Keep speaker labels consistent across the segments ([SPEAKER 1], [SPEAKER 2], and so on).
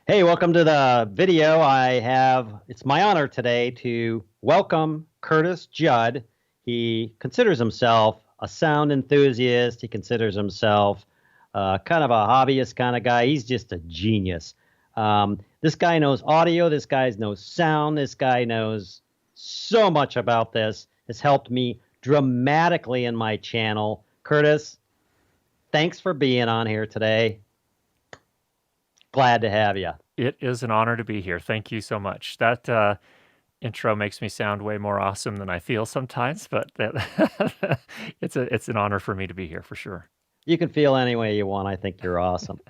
[SPEAKER 1] Hey, welcome to the video. It's my honor today to welcome Curtis Judd. He considers himself a sound enthusiast. He considers himself kind of a hobbyist kind of guy. He's just a genius. This guy knows audio. This guy knows sound. This guy knows so much about this. It's helped me dramatically in my channel. Curtis, thanks for being on here today. Glad to have you.
[SPEAKER 2] It is an honor to be here. Thank you so much. That intro makes me sound way more awesome than I feel sometimes, but it's an honor for me to be here for sure.
[SPEAKER 1] You can feel any way you want. I think you're awesome.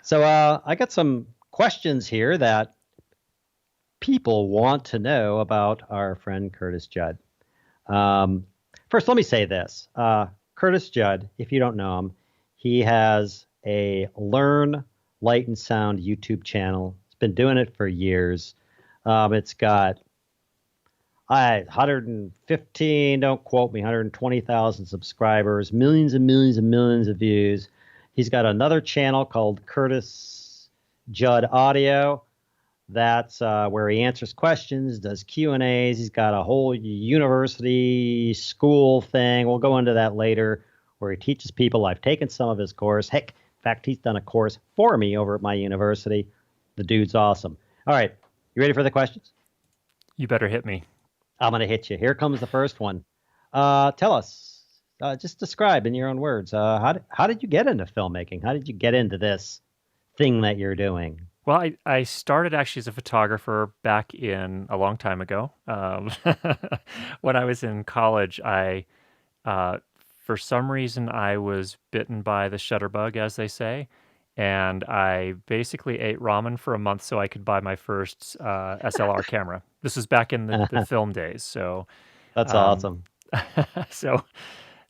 [SPEAKER 1] So I got some questions here that people want to know about our friend Curtis Judd. First, let me say this. Curtis Judd, if you don't know him, he has a Learn Light and Sound YouTube channel. He's been doing it for years. It's got 115, don't quote me, 120,000 subscribers, millions and millions and millions of views. He's got another channel called Curtis Judd Audio. That's where he answers questions, does Q&As. He's got a whole university school thing. We'll go into that later, where he teaches people. I've taken some of his course. Heck, in fact, he's done a course for me over at my university. The dude's awesome. All right, you ready for the questions?
[SPEAKER 2] You better hit me.
[SPEAKER 1] I'm going to hit you. Here comes the first one. Tell us, just describe in your own words, how did you get into filmmaking? How did you get into this thing that you're doing?
[SPEAKER 2] Well, I started actually as a photographer back in a long time ago. When I was in college, for some reason, I was bitten by the shutterbug, as they say, and I basically ate ramen for a month so I could buy my first SLR camera. This was back in the film days, so
[SPEAKER 1] That's
[SPEAKER 2] um,
[SPEAKER 1] awesome.
[SPEAKER 2] so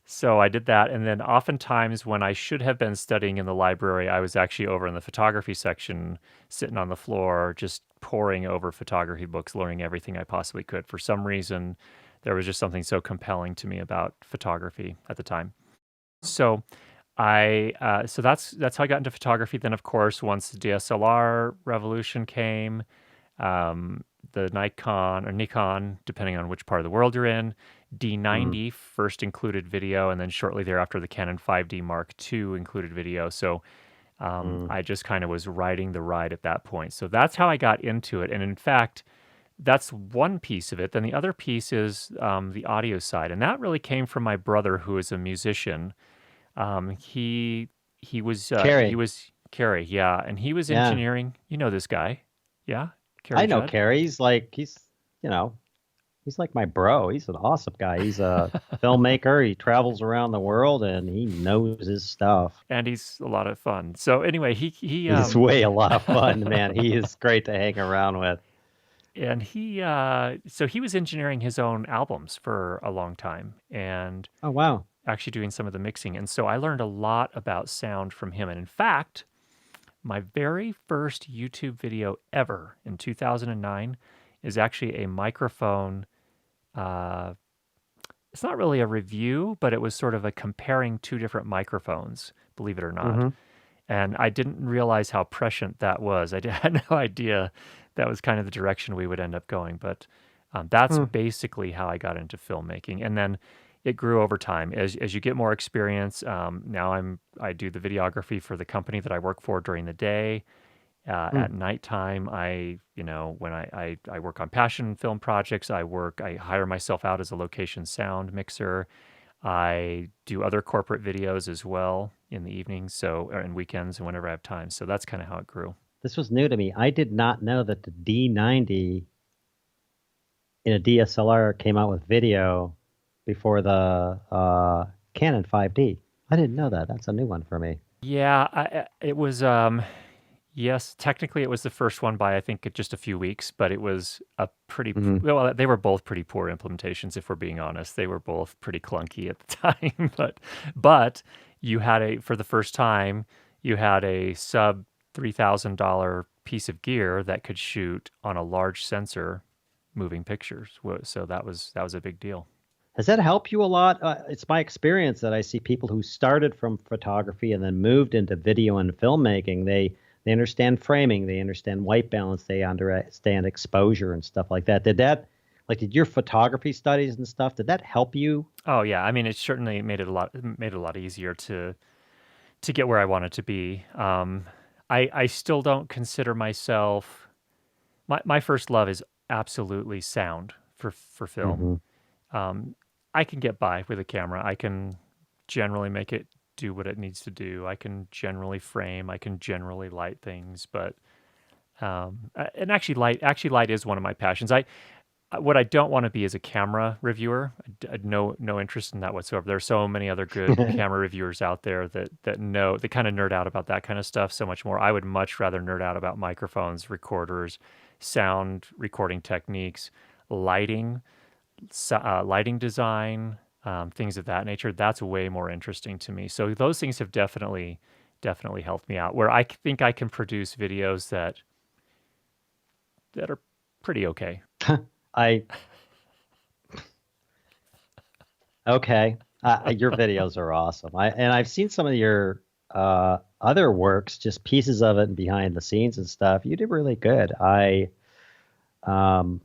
[SPEAKER 2] so I did that, and then oftentimes when I should have been studying in the library, I was actually over in the photography section, sitting on the floor, just poring over photography books, learning everything I possibly could. For some reason, there was just something so compelling to me about photography at the time. So so that's how I got into photography. Then, of course, once the DSLR revolution came, the Nikon, depending on which part of the world you're in,
[SPEAKER 1] Mm.
[SPEAKER 2] D90 first included video, and then shortly thereafter, the Canon 5D Mark II included video. So
[SPEAKER 1] Mm.
[SPEAKER 2] I just kind of was riding the ride at that point. So that's how I got into it. And in fact, that's one piece of it. Then the other piece is the audio side, and that really came from my brother, who is a musician. He he
[SPEAKER 1] Carrie.
[SPEAKER 2] was Carrie, yeah, and he was
[SPEAKER 1] Yeah,
[SPEAKER 2] engineering. You know this guy, yeah,
[SPEAKER 1] I
[SPEAKER 2] Carrie
[SPEAKER 1] know
[SPEAKER 2] Judd.
[SPEAKER 1] Carrie. You know, he's like my bro. He's an awesome guy. He's a filmmaker. He travels around the world and he knows his stuff.
[SPEAKER 2] And he's a lot of fun. So anyway, he
[SPEAKER 1] He's way a lot of fun, man. He is great to hang around with.
[SPEAKER 2] and he so he was engineering his own albums for a long time and
[SPEAKER 1] Oh, wow.
[SPEAKER 2] actually doing some of the mixing. And so I learned a lot about sound from him. And in fact, my very first YouTube video ever in 2009 is actually a microphone. Uh, it's not really a review, but it was sort of a comparing two different microphones, believe it or not.
[SPEAKER 1] Hmm.
[SPEAKER 2] And I didn't realize how prescient that was. Had no idea that was kind of the direction we would end up going. But that's
[SPEAKER 1] Hmm.
[SPEAKER 2] basically how I got into filmmaking. And then it grew over time as you get more experience. Now I do the videography for the company that I work for during the day.
[SPEAKER 1] Hmm.
[SPEAKER 2] At nighttime, when I work on passion film projects, I hire myself out as a location sound mixer. I do other corporate videos as well in the evenings, or in weekends and whenever I have time. So that's kind of how it grew.
[SPEAKER 1] This was new to me. I did not know that the D90 in a DSLR came out with video before the Canon 5D. I didn't know that. That's a new one for me.
[SPEAKER 2] Yeah, it was. Yes, technically it was the first one by I think just a few weeks, but it was a
[SPEAKER 1] Hmm.
[SPEAKER 2] well. They were both pretty poor implementations, if we're being honest. They were both pretty clunky at the time, but you had for the first time you had a sub $3,000 piece of gear that could shoot on a large sensor, moving pictures. So that was a big deal.
[SPEAKER 1] Has that helped you a lot? It's my experience that I see people who started from photography and then moved into video and filmmaking. They they understand framing, they understand white balance, they understand exposure and stuff like that. Did your photography studies and stuff, did that help you?
[SPEAKER 2] Oh yeah, I mean, it certainly made it a lot easier to get where I wanted to be. I still don't consider myself my first love is absolutely sound for film.
[SPEAKER 1] Hmm.
[SPEAKER 2] Um, I can get by with a camera. I can generally make it do what it needs to do. I can generally frame. I can generally light things, but and actually light is one of my passions. What I don't want to be is a camera reviewer. No interest in that whatsoever. There are so many other good camera reviewers out there that kind of nerd out about that kind of stuff so much more. I would much rather nerd out about microphones, recorders, sound recording techniques, lighting, lighting design, things of that nature. That's way more interesting to me. So those things have definitely helped me out. Where I think I can produce videos that are pretty okay.
[SPEAKER 1] I Okay. Your videos are awesome. I've seen some of your other works, just pieces of it and behind the scenes and stuff. You did really good. Um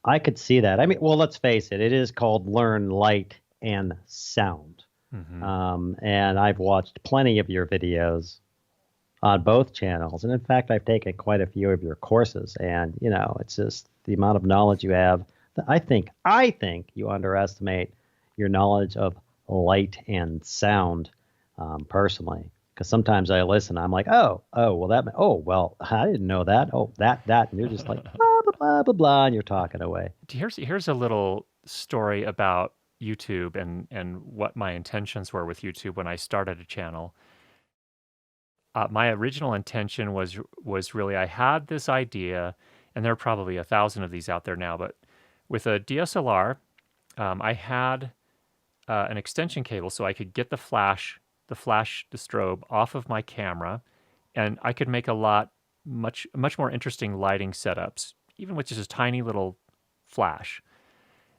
[SPEAKER 1] I could see that. I mean, well, let's face it. It is called Learn Light and Sound.
[SPEAKER 2] Hmm.
[SPEAKER 1] And I've watched plenty of your videos on both channels. And in fact, I've taken quite a few of your courses. And, it's just the amount of knowledge you have. I think you underestimate your knowledge of light and sound, personally. Because sometimes I listen, I'm like, well, I didn't know that. Oh, that. And you're just like, blah, blah, blah, blah, blah, and you're talking away.
[SPEAKER 2] Here's a little story about YouTube and what my intentions were with YouTube when I started a channel. My original intention was really I had this idea, and there are probably 1,000 of these out there now, but with a DSLR, I had an extension cable so I could get the strobe off of my camera, and I could make much more interesting lighting setups, even with just a tiny little flash.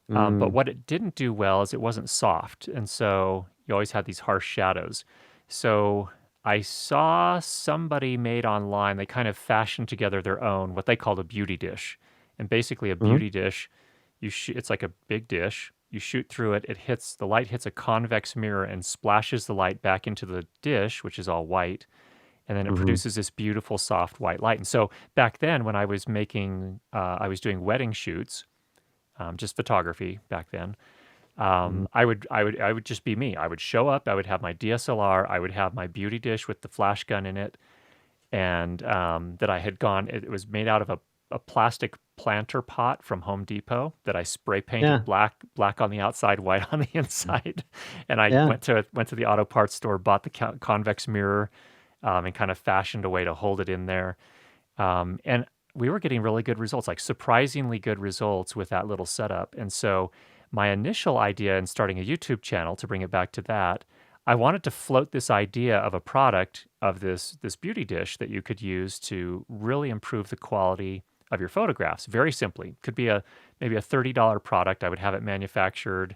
[SPEAKER 2] But
[SPEAKER 1] Mm,
[SPEAKER 2] what it didn't do well is it wasn't soft, and so you always had these harsh shadows. So I saw somebody made online, they kind of fashioned together their own, what they called a beauty dish. And basically a
[SPEAKER 1] mm,
[SPEAKER 2] beauty dish, it's like a big dish. You shoot through it, the light hits a convex mirror and splashes the light back into the dish, which is all white. And then it
[SPEAKER 1] mm-hmm,
[SPEAKER 2] produces this beautiful soft white light. And so back then when I was doing wedding shoots, just photography back then,
[SPEAKER 1] mm-hmm,
[SPEAKER 2] I would just be me. I would show up. I would have my DSLR. I would have my beauty dish with the flash gun in it, and that I had gone. It was made out of a plastic planter pot from Home Depot that I spray painted
[SPEAKER 1] yeah,
[SPEAKER 2] black on the outside, white on the inside. And I
[SPEAKER 1] yeah.
[SPEAKER 2] went to the auto parts store, bought the convex mirror, and kind of fashioned a way to hold it in there. And we were getting really good results, like surprisingly good results with that little setup. And so my initial idea in starting a YouTube channel, to bring it back to that, I wanted to float this idea of a product of this beauty dish that you could use to really improve the quality of your photographs. Very simply, could be maybe a $30 product. I would have it manufactured,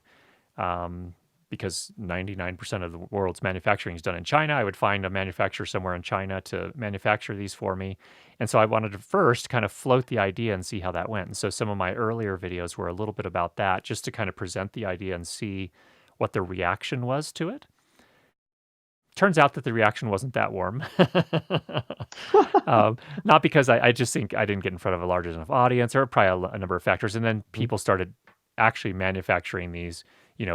[SPEAKER 2] because 99% of the world's manufacturing is done in China. I would find a manufacturer somewhere in China to manufacture these for me. And so I wanted to first kind of float the idea and see how that went. And so some of my earlier videos were a little bit about that, just to kind of present the idea and see what the reaction was to it. Turns out that the reaction wasn't that warm. Not because I just think I didn't get in front of a large enough audience, or probably a number of factors. And then people started actually manufacturing these,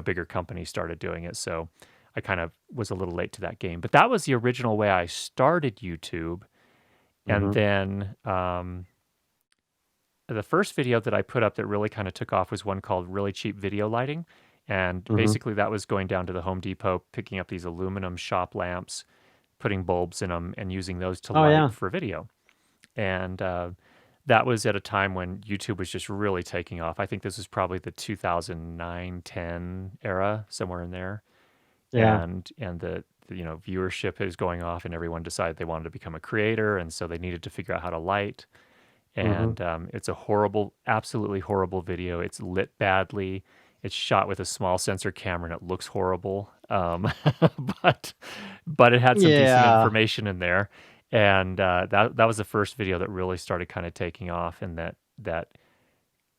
[SPEAKER 2] bigger companies started doing it. So I kind of was a little late to that game. But that was the original way I started YouTube. And
[SPEAKER 1] Mm-hmm,
[SPEAKER 2] then the first video that I put up that really kind of took off was one called Really Cheap Video Lighting. And
[SPEAKER 1] mm-hmm.
[SPEAKER 2] basically that was going down to the Home Depot, picking up these aluminum shop lamps, putting bulbs in them, and using those to
[SPEAKER 1] Oh
[SPEAKER 2] light
[SPEAKER 1] yeah.
[SPEAKER 2] for video. And that was at a time when YouTube was just really taking off. I think this was probably the 2009-10 era, somewhere in there.
[SPEAKER 1] Yeah.
[SPEAKER 2] And the viewership is going off, and everyone decided they wanted to become a creator, and so they needed to figure out how to light.
[SPEAKER 1] Mm-hmm.
[SPEAKER 2] And it's a horrible, absolutely horrible video. It's lit badly. It's shot with a small sensor camera, and it looks horrible. But but it had some decent
[SPEAKER 1] Yeah.
[SPEAKER 2] information in there. And that was the first video that really started kind of taking off, and that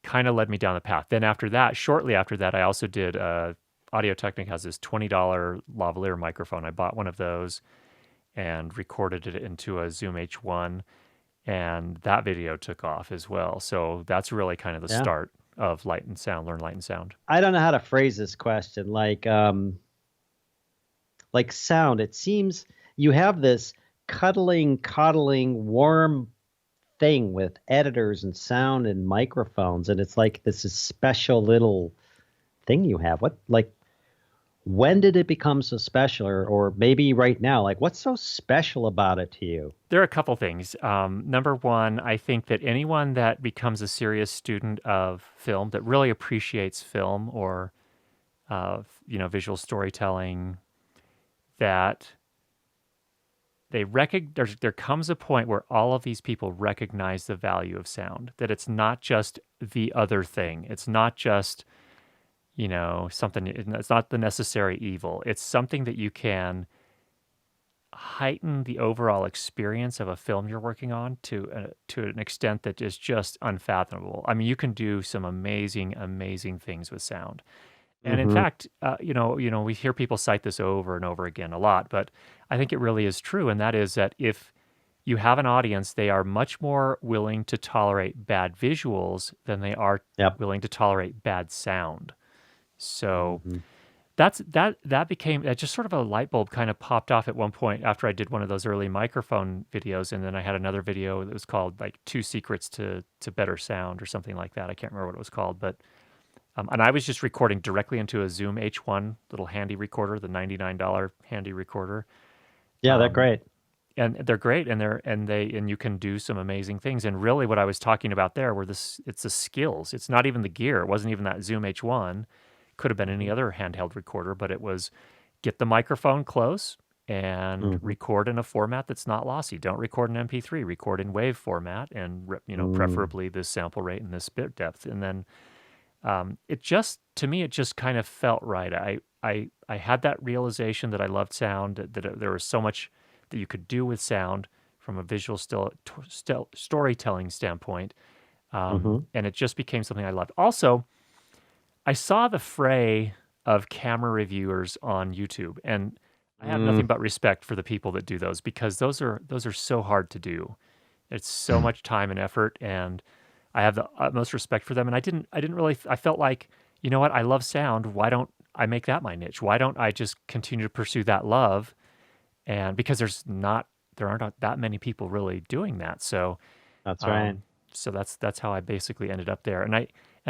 [SPEAKER 2] kind of led me down the path. Then after that, shortly after that, I also did Audio Technica has this $20 lavalier microphone. I bought one of those and recorded it into a Zoom H1, and that video took off as well. So that's really kind of the
[SPEAKER 1] Yeah.
[SPEAKER 2] start of Light and Sound, Learn Light and Sound.
[SPEAKER 1] I don't know how to phrase this question. Like sound, it seems you have this coddling, warm thing with editors and sound and microphones, and it's like this is special little thing you have. What, like, when did it become so special, or maybe right now, like, what's so special about it to you?
[SPEAKER 2] There are a couple things. Number one, I think that anyone that becomes a serious student of film, that really appreciates film or visual storytelling, that there comes a point where all of these people recognize the value of sound. That it's not just the other thing. It's not just something. It's not the necessary evil. It's something that you can heighten the overall experience of a film you're working on to an extent that is just unfathomable. I mean, you can do some amazing things with sound. And in fact, we hear people cite this over and over again a lot, but I think it really is true. And that is that if you have an audience, they are much more willing to tolerate bad visuals than they are willing to tolerate bad sound. So that became just sort of a light bulb kind of popped off at one point after I did one of those early microphone videos. And then I had another video that was called like 2 Secrets to Better Sound or something like that. I can't remember what it was called, but and I was just recording directly into a Zoom H1 little handy recorder, the $99 handy recorder.
[SPEAKER 1] Yeah, they're great.
[SPEAKER 2] And they're great, and you can do some amazing things. And really what I was talking about there it's the skills. It's not even the gear. It wasn't even that Zoom H1. Could have been any other handheld recorder, but it was get the microphone close and record in a format that's not lossy. Don't record in MP3, record in WAV format, and preferably this sample rate and this bit depth. And then to me, it just kind of felt right. I had that realization that I loved sound, that there was so much that you could do with sound from a visual storytelling standpoint. And it just became something I loved. Also, I saw the fray of camera reviewers on YouTube, and I have nothing but respect for the people that do those, because those are so hard to do. It's so much time and effort, and I have the utmost respect for them. And I felt like, you know what? I love sound. Why don't I make that my niche? Why don't I just continue to pursue that love? And because there aren't that many people really doing that. So
[SPEAKER 1] that's right.
[SPEAKER 2] So that's how I basically ended up there. And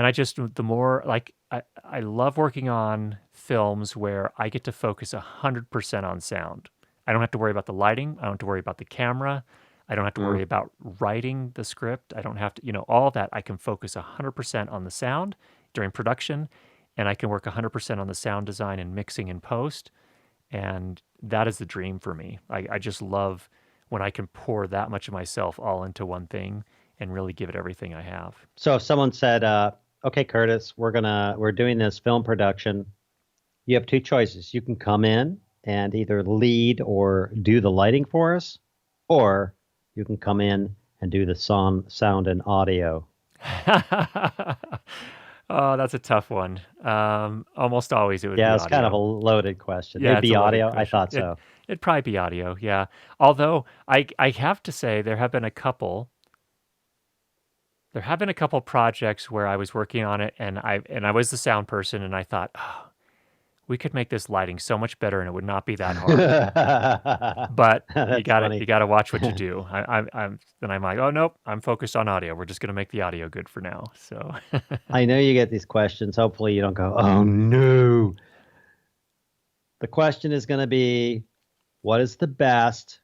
[SPEAKER 2] I just, the more like, I love working on films where I get to focus 100% on sound. I don't have to worry about the lighting. I don't have to worry about the camera. I don't have to worry about writing the script. I don't have to, all of that. I can focus 100% on the sound during production, and I can work 100% on the sound design and mixing and post. And that is the dream for me. I just love when I can pour that much of myself all into one thing and really give it everything I have.
[SPEAKER 1] So if someone said, okay, Curtis, we're doing this film production, you have 2 choices. You can come in and either lead or do the lighting for us, or you can come in and do the sound and audio.
[SPEAKER 2] Oh, that's a tough one. Almost always it would be audio.
[SPEAKER 1] Yeah, it's kind of a loaded question. Yeah, it'd be audio? I thought so.
[SPEAKER 2] It'd probably be audio, yeah. Although I have to say there have been a couple projects where I was working on it, and I was the sound person, and I thought, oh, we could make this lighting so much better, and it would not be that hard. But you gotta watch what you do. I'm like, oh nope, I'm focused on audio. We're just gonna make the audio good for now. So
[SPEAKER 1] I know you get these questions. Hopefully you don't go, oh no. The question is going to be, what is the best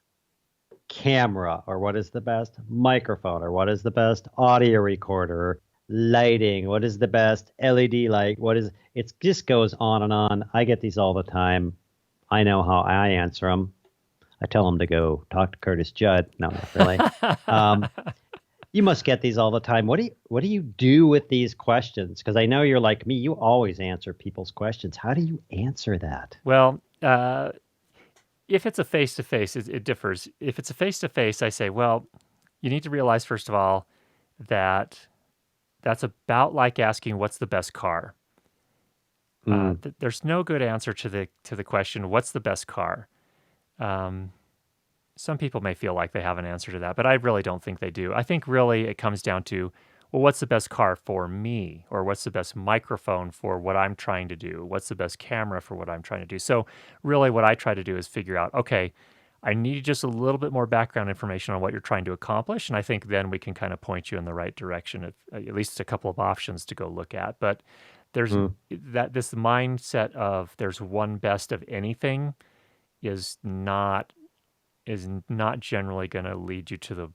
[SPEAKER 1] camera, or what is the best microphone, or what is the best audio recorder, lighting, what is the best LED light, it just goes on and on. I get these all the time. I know how I answer them. I tell them to go talk to Curtis Judd. No, not really. You must get these all the time. What do you do with these questions? Because I know you're like me. You always answer people's questions. How do you answer that?
[SPEAKER 2] Well, if it's a face-to-face, it differs. If it's a face-to-face, I say, well, you need to realize, first of all, that that's about like asking what's the best car.
[SPEAKER 1] Mm.
[SPEAKER 2] There's no good answer to the question, what's the best car? Some people may feel like they have an answer to that, but I really don't think they do. I think really it comes down to, well, what's the best car for me? Or what's the best microphone for what I'm trying to do? What's the best camera for what I'm trying to do? So really what I try to do is figure out, okay, I need just a little bit more background information on what you're trying to accomplish. And I think then we can kind of point you in the right direction, of at least a couple of options to go look at. But there's this mindset of there's one best of anything is not generally going to lead you to the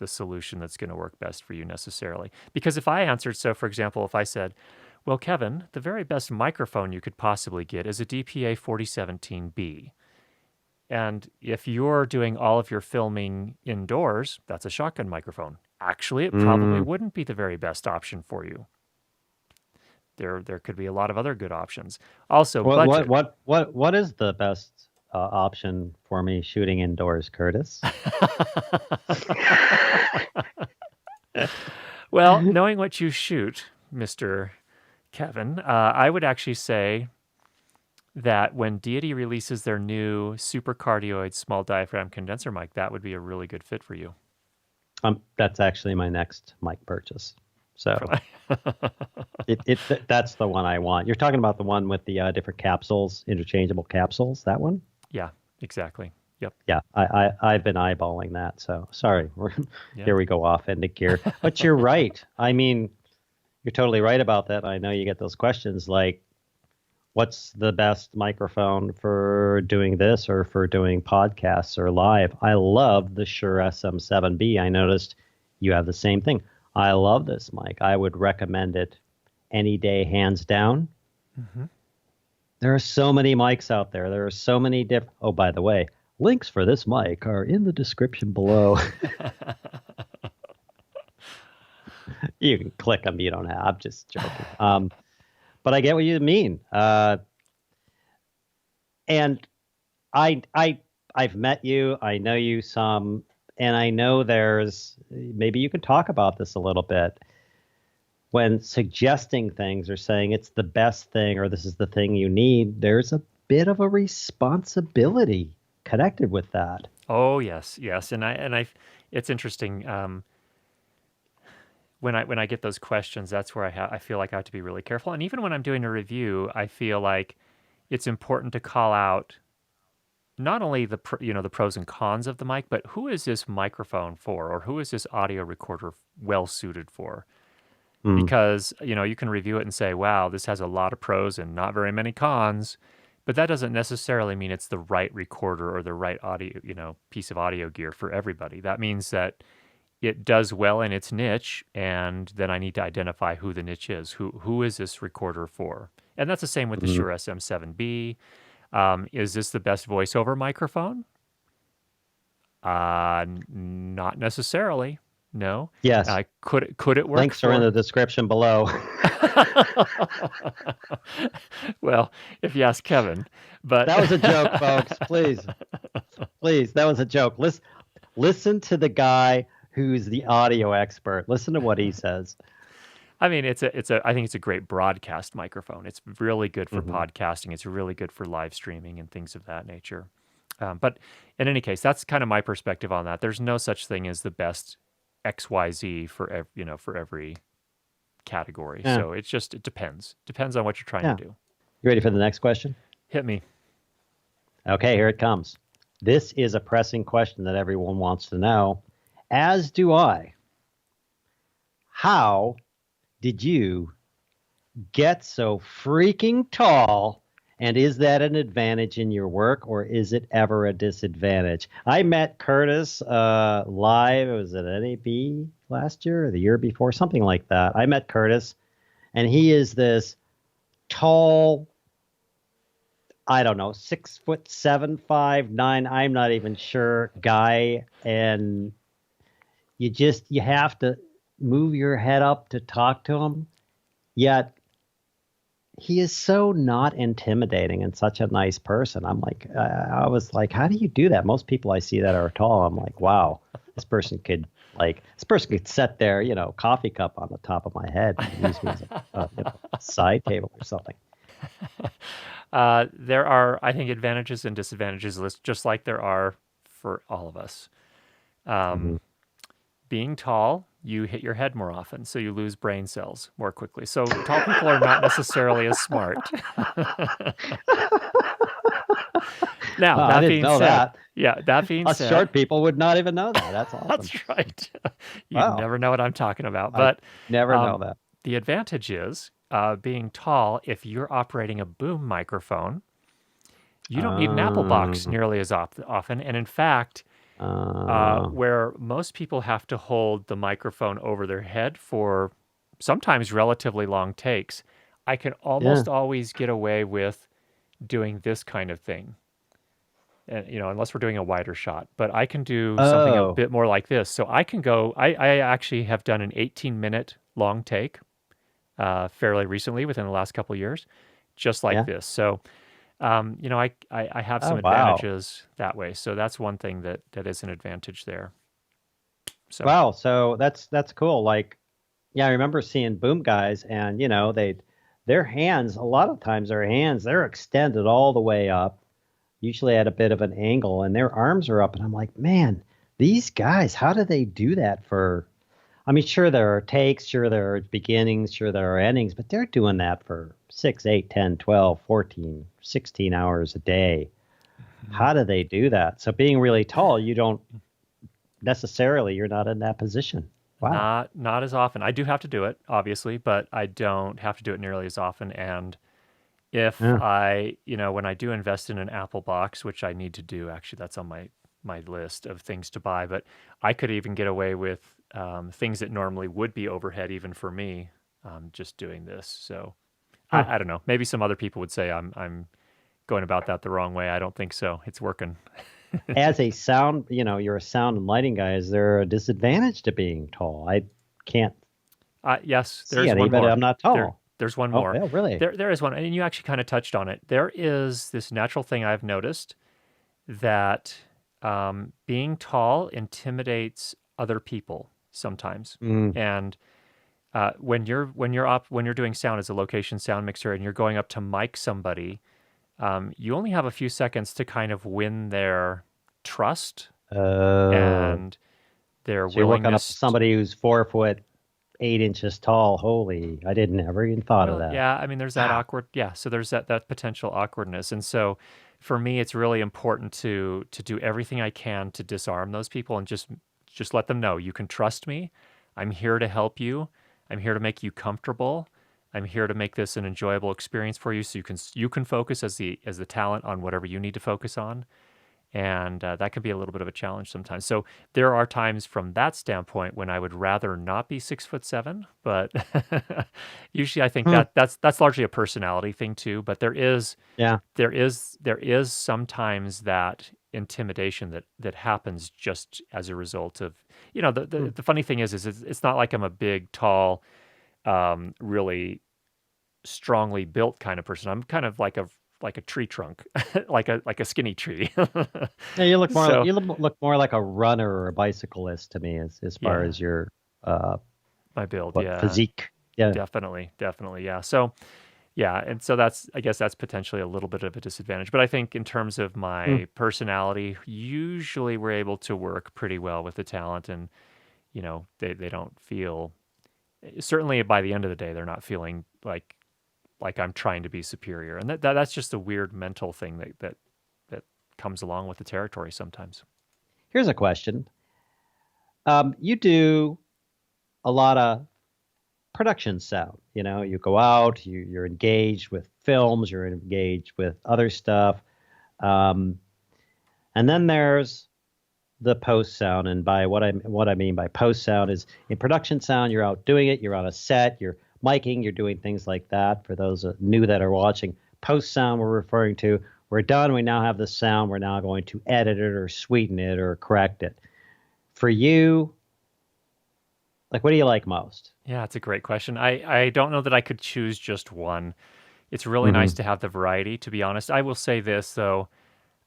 [SPEAKER 2] solution that's going to work best for you necessarily. Because if I answered, so for example, if I said, well, Kevin, the very best microphone you could possibly get is a DPA 4017B. And if you're doing all of your filming indoors, that's a shotgun microphone. Actually, it probably wouldn't be the very best option for you. There could be a lot of other good options. Also, budget.
[SPEAKER 1] What is the best option for me shooting indoors, Curtis?
[SPEAKER 2] Well, knowing what you shoot, Mr. Kevin, I would actually say that when Deity releases their new supercardioid small diaphragm condenser mic, that would be a really good fit for you.
[SPEAKER 1] That's actually my next mic purchase. So that's the one I want. You're talking about the one with the different capsules, interchangeable capsules, that one?
[SPEAKER 2] Yeah, exactly. Yep.
[SPEAKER 1] Yeah, I've been eyeballing that. So sorry, here we go off into gear. But you're right. I mean, you're totally right about that. I know you get those questions like, what's the best microphone for doing this or for doing podcasts or live? I love the Shure SM7B. I noticed you have the same thing. I love this mic. I would recommend it any day, hands down. Mm-hmm. There are so many mics out there. There are so many different. Oh, by the way, links for this mic are in the description below. You can click them. You don't have. I'm just joking. But I get what you mean. And I've met you. I know you some. And I know maybe you could talk about this a little bit. When suggesting things or saying it's the best thing or this is the thing you need, there's a bit of a responsibility connected with that.
[SPEAKER 2] Oh, yes. And it's interesting. When I get those questions, that's where I feel like I have to be really careful. And even when I'm doing a review, I feel like it's important to call out not only the pros and cons of the mic, but who is this microphone for, or who is this audio recorder well suited for? Because you can review it and say, wow, this has a lot of pros and not very many cons, but that doesn't necessarily mean it's the right recorder or the right audio piece of audio gear for everybody. That means that it does well in its niche, and then I need to identify who the niche is. Who is this recorder for? And that's the same with the Shure SM7B. Is this the best voiceover microphone? Not necessarily. No.
[SPEAKER 1] Yes.
[SPEAKER 2] Could it work?
[SPEAKER 1] Links are in the description below.
[SPEAKER 2] Well, if you ask Kevin, but
[SPEAKER 1] that was a joke, folks. Please, that was a joke. Listen to the guy who's the audio expert. Listen to what he says.
[SPEAKER 2] I mean, I think it's a great broadcast microphone. It's really good for podcasting. It's really good for live streaming and things of that nature. But in any case, that's kind of my perspective on that. There's no such thing as the best XYZ for every category. Yeah. So it depends. Depends on what you're trying to do.
[SPEAKER 1] You ready for the next question?
[SPEAKER 2] Hit me.
[SPEAKER 1] Okay, here it comes. This is a pressing question that everyone wants to know, as do I. How did you get so freaking tall, and is that an advantage in your work, or is it ever a disadvantage? I met Curtis live. It was at NAB last year or the year before, something like that. I met Curtis, and he is this tall, I don't know, 6'7", 5'9", I'm not even sure, guy, and you have to move your head up to talk to him, yet he is so not intimidating and such a nice person. I'm like, I was like, how do you do that? Most people I see that are tall, I'm like, wow, this person could set their, coffee cup on the top of my head and use me as a side table or something.
[SPEAKER 2] There are, I think, advantages and disadvantages list just like there are for all of us.
[SPEAKER 1] Mm-hmm.
[SPEAKER 2] Being tall, you hit your head more often, so you lose brain cells more quickly. So tall people are not necessarily as smart. Now,
[SPEAKER 1] I
[SPEAKER 2] that
[SPEAKER 1] didn't
[SPEAKER 2] being
[SPEAKER 1] know
[SPEAKER 2] said,
[SPEAKER 1] that.
[SPEAKER 2] yeah, that being
[SPEAKER 1] Us
[SPEAKER 2] said,
[SPEAKER 1] short people would not even know that. That's awesome.
[SPEAKER 2] that's right. You'd
[SPEAKER 1] Wow.
[SPEAKER 2] never know what I'm talking about.
[SPEAKER 1] I
[SPEAKER 2] But
[SPEAKER 1] never know that.
[SPEAKER 2] the advantage is being tall, if you're operating a boom microphone, you don't need an Apple box
[SPEAKER 1] Um,
[SPEAKER 2] nearly as often. And in fact,
[SPEAKER 1] uh,
[SPEAKER 2] where most people have to hold the microphone over their head for sometimes relatively long takes, I can
[SPEAKER 1] yeah.
[SPEAKER 2] almost always get away with doing this kind of thing. And, unless we're doing a wider shot, but I can do something a
[SPEAKER 1] Oh,
[SPEAKER 2] bit more like this. So I can go, I actually have done an 18-minute long take fairly recently within the last couple of years, just like
[SPEAKER 1] yeah.
[SPEAKER 2] this. So, I have
[SPEAKER 1] Oh,
[SPEAKER 2] some
[SPEAKER 1] wow.
[SPEAKER 2] advantages that way. So that's one thing that is an advantage there. So,
[SPEAKER 1] Wow. So that's cool. Like, yeah, I remember seeing boom guys, and their hands. A lot of times, their hands they're extended all the way up, usually at a bit of an angle, and their arms are up. And I'm like, man, these guys, how do they do that for? I mean, sure, there are takes, sure, there are beginnings, sure, there are endings, but they're doing that for 6, 8, 10, 12, 14, 16 hours a day.
[SPEAKER 2] mhm.
[SPEAKER 1] How do they do that? So being really tall, you don't necessarily, you're not in that position. Wow.
[SPEAKER 2] Not as often. I do have to do it, obviously, but I don't have to do it nearly as often. And if
[SPEAKER 1] Yeah.
[SPEAKER 2] when I do invest in an Apple box, which I need to do, actually, that's on my list of things to buy. But I could even get away with things that normally would be overhead, even for me, just doing this. So
[SPEAKER 1] Huh.
[SPEAKER 2] I don't know. Maybe some other people would say I'm going about that the wrong way. I don't think so. It's working.
[SPEAKER 1] As a sound, you're a sound and lighting guy. Is there a disadvantage to being tall? I can't
[SPEAKER 2] Yes,
[SPEAKER 1] see
[SPEAKER 2] there's
[SPEAKER 1] any,
[SPEAKER 2] one
[SPEAKER 1] but
[SPEAKER 2] more.
[SPEAKER 1] I'm not
[SPEAKER 2] There,
[SPEAKER 1] tall.
[SPEAKER 2] there's one
[SPEAKER 1] Oh,
[SPEAKER 2] more.
[SPEAKER 1] yeah, really?
[SPEAKER 2] There is one, and you actually kind of touched on it. There is this natural thing I've noticed that being tall intimidates other people sometimes.
[SPEAKER 1] Mm.
[SPEAKER 2] And when you're doing sound as a location sound mixer and you're going up to mic somebody, you only have a few seconds to kind of win their trust
[SPEAKER 1] Oh.
[SPEAKER 2] and their
[SPEAKER 1] So you're working up to
[SPEAKER 2] willingness.
[SPEAKER 1] somebody who's 4 foot 8 inches tall. Holy, I didn't ever even thought of
[SPEAKER 2] Well,
[SPEAKER 1] that.
[SPEAKER 2] yeah, I mean, there's that
[SPEAKER 1] Wow.
[SPEAKER 2] awkward, yeah. So there's that potential awkwardness, and so for me, it's really important to do everything I can to disarm those people and just let them know you can trust me. I'm here to help you. I'm here to make you comfortable. I'm here to make this an enjoyable experience for you, so you can focus as the talent on whatever you need to focus on, and that can be a little bit of a challenge sometimes. So there are times from that standpoint when I would rather not be 6'7", but usually I think
[SPEAKER 1] Hmm.
[SPEAKER 2] that's largely a personality thing too. But
[SPEAKER 1] Yeah.
[SPEAKER 2] there is sometimes that intimidation that happens just as a result of the
[SPEAKER 1] Hmm.
[SPEAKER 2] the, the funny thing is it's not like I'm a big, tall, really strongly built kind of person. I'm kind of like a tree trunk, like a skinny tree.
[SPEAKER 1] Yeah, you look more
[SPEAKER 2] So
[SPEAKER 1] look more like a runner or a bicyclist to me as far
[SPEAKER 2] yeah,
[SPEAKER 1] as your uh
[SPEAKER 2] my build,
[SPEAKER 1] what
[SPEAKER 2] yeah,
[SPEAKER 1] physique. Yeah.
[SPEAKER 2] definitely, yeah. So yeah, and so I guess that's potentially a little bit of a disadvantage. But I think in terms of
[SPEAKER 1] Hmm.
[SPEAKER 2] my personality, usually we're able to work pretty well with the talent, and they don't feel, certainly by the end of the day, they're not feeling like I'm trying to be superior, and that's just a weird mental thing that comes along with the territory sometimes.
[SPEAKER 1] Here's a question. You do a lot of production sound. You go out, you're engaged with films, you're engaged with other stuff. Um, and then there's the post sound. And by what I mean by post sound is in production sound, you're out doing it, you're on a set, you're miking, you're doing things like that. For those new that are watching, post sound we're referring to, we're done, we now have the sound, we're now going to edit it or sweeten it or correct it. For you, like what do you like most?
[SPEAKER 2] Yeah, it's a great question. I don't know that I could choose just one. It's really nice
[SPEAKER 1] Hmm.
[SPEAKER 2] to have the variety, to be honest. I will say this, though.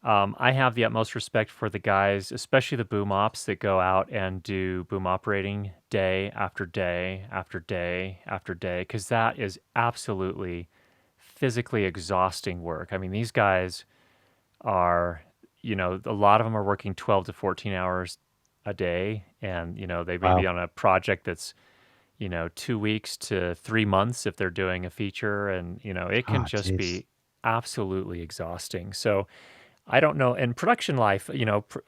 [SPEAKER 2] I have the utmost respect for the guys, especially the boom ops that go out and do boom operating day after day after day after day, because that is absolutely physically exhausting work. I mean, these guys are, a lot of them are working 12 to 14 hours a day, and, they may be
[SPEAKER 1] Wow.
[SPEAKER 2] on a project that's, 2 weeks to 3 months if they're doing a feature, and, it can
[SPEAKER 1] Oh,
[SPEAKER 2] just
[SPEAKER 1] jeez.
[SPEAKER 2] be absolutely exhausting. So, I don't know. And production life,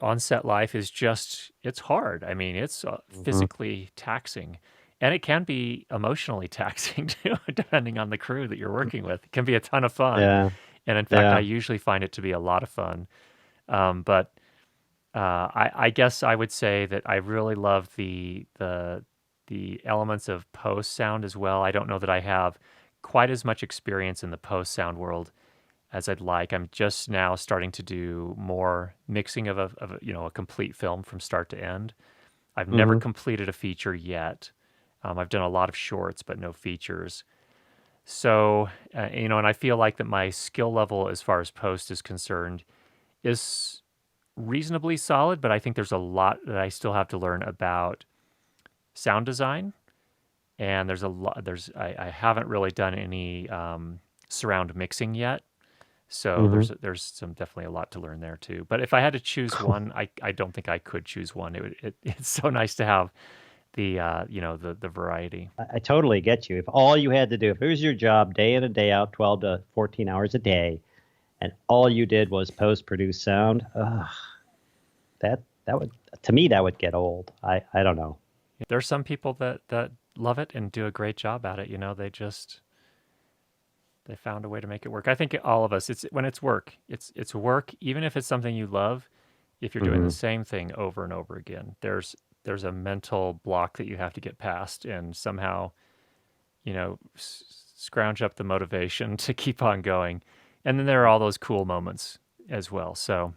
[SPEAKER 2] on set life is just, it's hard. I mean, it's
[SPEAKER 1] Hmm.
[SPEAKER 2] physically taxing, and it can be emotionally taxing too, depending on the crew that you're working with. It can be a ton of fun.
[SPEAKER 1] Yeah.
[SPEAKER 2] And in fact, I
[SPEAKER 1] Yeah.
[SPEAKER 2] usually find it to be a lot of fun. But I guess I would say that I really love the elements of post sound as well. I don't know that I have quite as much experience in the post sound world as I'd like. I'm just now starting to do more mixing of a complete film from start to end. I've never
[SPEAKER 1] Hmm.
[SPEAKER 2] completed a feature yet. I've done a lot of shorts, but no features. So, and I feel like that my skill level as far as post is concerned is reasonably solid, but I think there's a lot that I still have to learn about sound design. And there's a lot, I haven't really done any surround mixing yet. So
[SPEAKER 1] Hmm.
[SPEAKER 2] there's some definitely a lot to learn there too. But if I had to choose one, I don't think I could choose one. It's so nice to have the variety.
[SPEAKER 1] I totally get you. If all you had to do, if it was your job day in and day out, 12 to 14 hours a day, and all you did was post produce sound, that would, to me, that would get old. I don't know.
[SPEAKER 2] There's some people that love it and do a great job at it. They found a way to make it work. I think all of us, it's when it's work, it's work. Even if it's something you love, if you're doing the
[SPEAKER 1] Hmm.
[SPEAKER 2] same thing over and over again, there's a mental block that you have to get past, and somehow scrounge up the motivation to keep on going. And then there are all those cool moments as well. So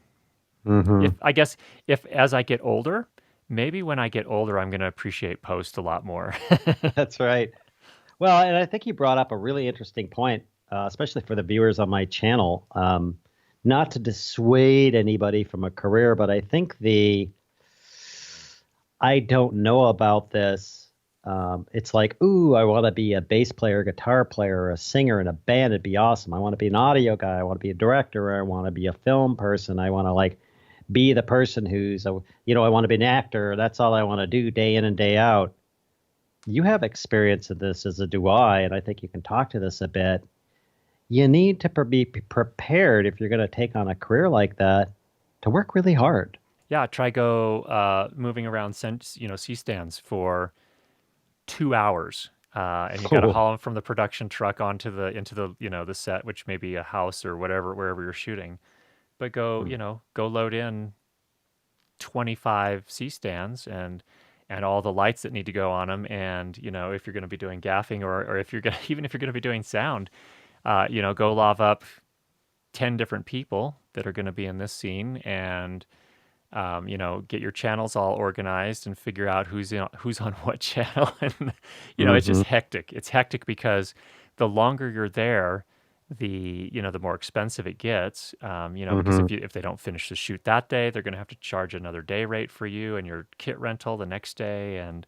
[SPEAKER 2] if
[SPEAKER 1] Hmm.
[SPEAKER 2] I guess if as I get older, maybe when I get older, I'm going to appreciate post a lot more.
[SPEAKER 1] That's right. Well, and I think you brought up a really interesting point, especially for the viewers on my channel. Not to dissuade anybody from a career, but I think I don't know about this. It's like, ooh, I want to be a bass player, guitar player, or a singer in a band. It'd be awesome. I want to be an audio guy. I want to be a director. I want to be a film person. I want to like be the person I want to be an actor. That's all I want to do day in and day out. You have experience in this as a do I, and I think you can talk to this a bit. You need to be prepared if you're going to take on a career like that to work really hard.
[SPEAKER 2] Yeah, try go moving around, C stands for 2 hours, and you got to
[SPEAKER 1] Oh.
[SPEAKER 2] haul them from the production truck onto the into the the set, which may be a house or whatever wherever you're shooting. But go load in 25 C stands and all the lights that need to go on them, and if you're going to be doing gaffing or if you're going even if you're going to be doing sound, go love up 10 different people that are going to be in this scene and get your channels all organized and figure out who's on what channel. And it's
[SPEAKER 1] Hmm.
[SPEAKER 2] just hectic. It's hectic because the longer you're there, the more expensive it gets. Because
[SPEAKER 1] Hmm.
[SPEAKER 2] if they don't finish the shoot that day, they're going to have to charge another day rate for you and your kit rental the next day, and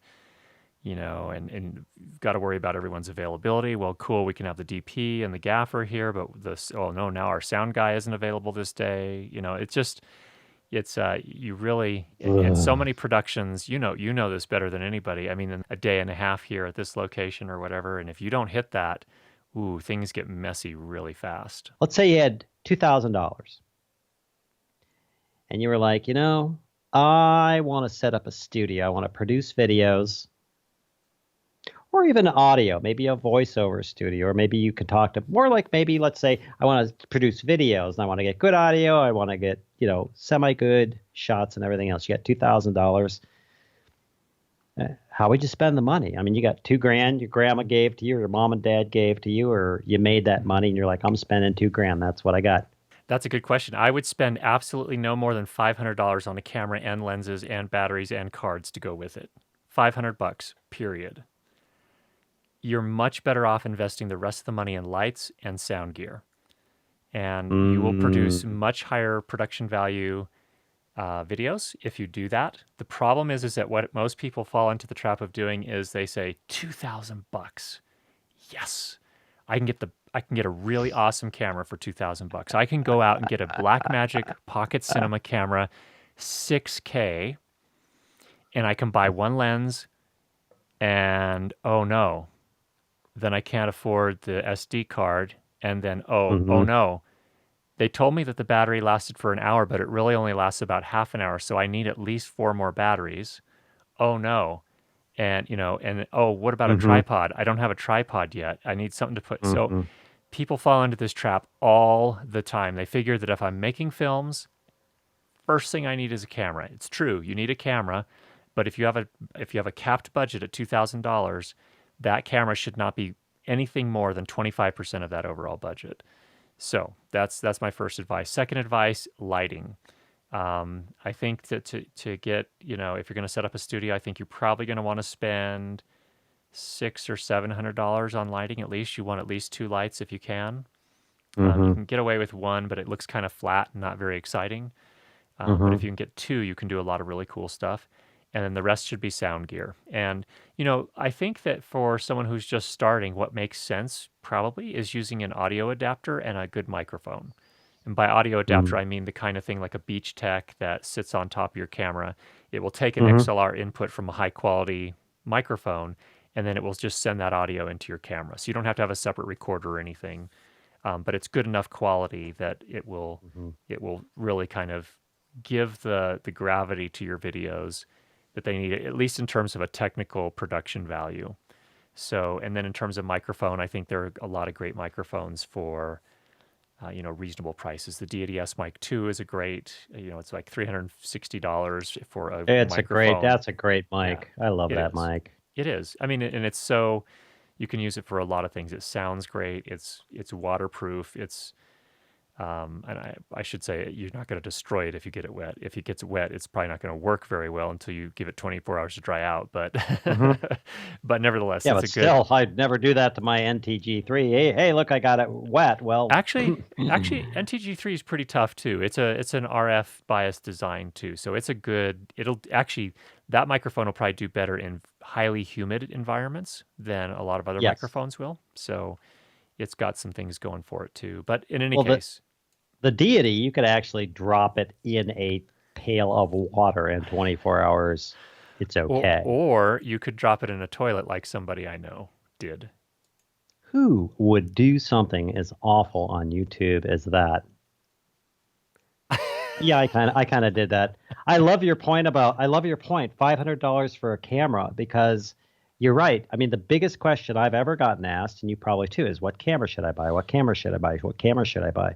[SPEAKER 2] and you've got to worry about everyone's availability. Well, cool, we can have the DP and the gaffer here, but oh no, now our sound guy isn't available this day. It's just it's you really in so
[SPEAKER 1] Ugh.
[SPEAKER 2] many productions, you know this better than anybody. I mean, in a day and a half here at this location or whatever, and if you don't hit that, ooh, things get messy really fast.
[SPEAKER 1] Let's say you had $2,000 and you were like, I want to set up a studio. I want to produce videos or even audio, maybe a voiceover studio, or maybe you could talk to more like maybe let's say I want to produce videos and I want to get good audio, I want to get, semi good shots and everything else. You got $2,000. How would you spend the money? I mean, you got 2 grand your grandma gave to you, or your mom and dad gave to you, or you made that money and you're like, I'm spending 2 grand. That's what I got.
[SPEAKER 2] That's a good question. I would spend absolutely no more than $500 on a camera and lenses and batteries and cards to go with it. $500, period. you're much better off investing the rest of the money in lights and sound gear. And you will produce
[SPEAKER 1] Mm,
[SPEAKER 2] much higher production value videos if you do that. The problem is that what most people fall into the trap of doing is they say $2,000. Yes, I can get a really awesome camera for $2,000. I can go out and get a Blackmagic Pocket Cinema camera, 6K, and I can buy one lens. And oh no, then I can't afford the SD card. And then oh
[SPEAKER 1] mm-hmm,
[SPEAKER 2] no, they told me that the battery lasted for an hour, but it really only lasts about half an hour. So I need at least 4 more batteries. Oh no. And, and oh, what about a
[SPEAKER 1] mm-hmm,
[SPEAKER 2] tripod? I don't have a tripod yet. I need something to put. So
[SPEAKER 1] mm-hmm,
[SPEAKER 2] people fall into this trap all the time. They figure that if I'm making films, first thing I need is a camera. It's true, you need a camera, but if you have a capped budget at $2,000, that camera should not be anything more than 25% of that overall budget. So that's my first advice. Second advice, lighting. I think that to get, if you're going to set up a studio, I think you're probably going to want to spend $600 or $700 on lighting. At least you want at least two lights if you can. You
[SPEAKER 1] mm-hmm,
[SPEAKER 2] can get away with one, but it looks kind of flat and not very exciting. But
[SPEAKER 1] mm-hmm.
[SPEAKER 2] if you can get two, you can do a lot of really cool stuff. And then the rest should be sound gear. And, I think that for someone who's just starting, what makes sense probably is using an audio adapter and a good microphone. And by audio adapter, I mean the kind of thing like a Beach Tech that sits on top of your camera. It will take an
[SPEAKER 1] Mm-hmm.
[SPEAKER 2] XLR input from a high quality microphone, and then it will just send that audio into your camera. So you don't have to have a separate recorder or anything. But it's good enough quality that
[SPEAKER 1] Mm-hmm.
[SPEAKER 2] it will really kind of give the gravity to your videos that they need, at least in terms of a technical production value. So, and then in terms of microphone, I think there are a lot of great microphones for reasonable prices. The DADS Mic 2 is a great, it's like $360 for a microphone.
[SPEAKER 1] That's a great
[SPEAKER 2] Yeah,
[SPEAKER 1] mic. I love
[SPEAKER 2] it
[SPEAKER 1] that
[SPEAKER 2] is.
[SPEAKER 1] mic.
[SPEAKER 2] It is. I mean, and it's so you can use it for a lot of things. It sounds great. It's waterproof. And I should say you're not going to destroy it if you get it wet. If it gets wet, it's probably not going to work very well until you give it 24 hours to dry out. But
[SPEAKER 1] Mm-hmm.
[SPEAKER 2] but nevertheless,
[SPEAKER 1] Yeah,
[SPEAKER 2] it's
[SPEAKER 1] but
[SPEAKER 2] a good.
[SPEAKER 1] still, I'd never do that to my NTG3. Hey, look, I got it wet. Well,
[SPEAKER 2] Actually, NTG3 is pretty tough too. It's an RF bias design too, so it's a good. It'll actually that microphone will probably do better in highly humid environments than a lot of other
[SPEAKER 1] yes.
[SPEAKER 2] microphones will. So it's got some things going for it too. But in any
[SPEAKER 1] Well,
[SPEAKER 2] case,
[SPEAKER 1] the deity, you could actually drop it in a pail of water in 24 hours. It's okay.
[SPEAKER 2] or you could drop it in a toilet like somebody I know did.
[SPEAKER 1] Who would do something as awful on YouTube as that? Yeah, I kind of did that. I love your point, $500 for a camera, because you're right. I mean, the biggest question I've ever gotten asked, and you probably too, is what camera should I buy? What camera should I buy? What camera should I buy?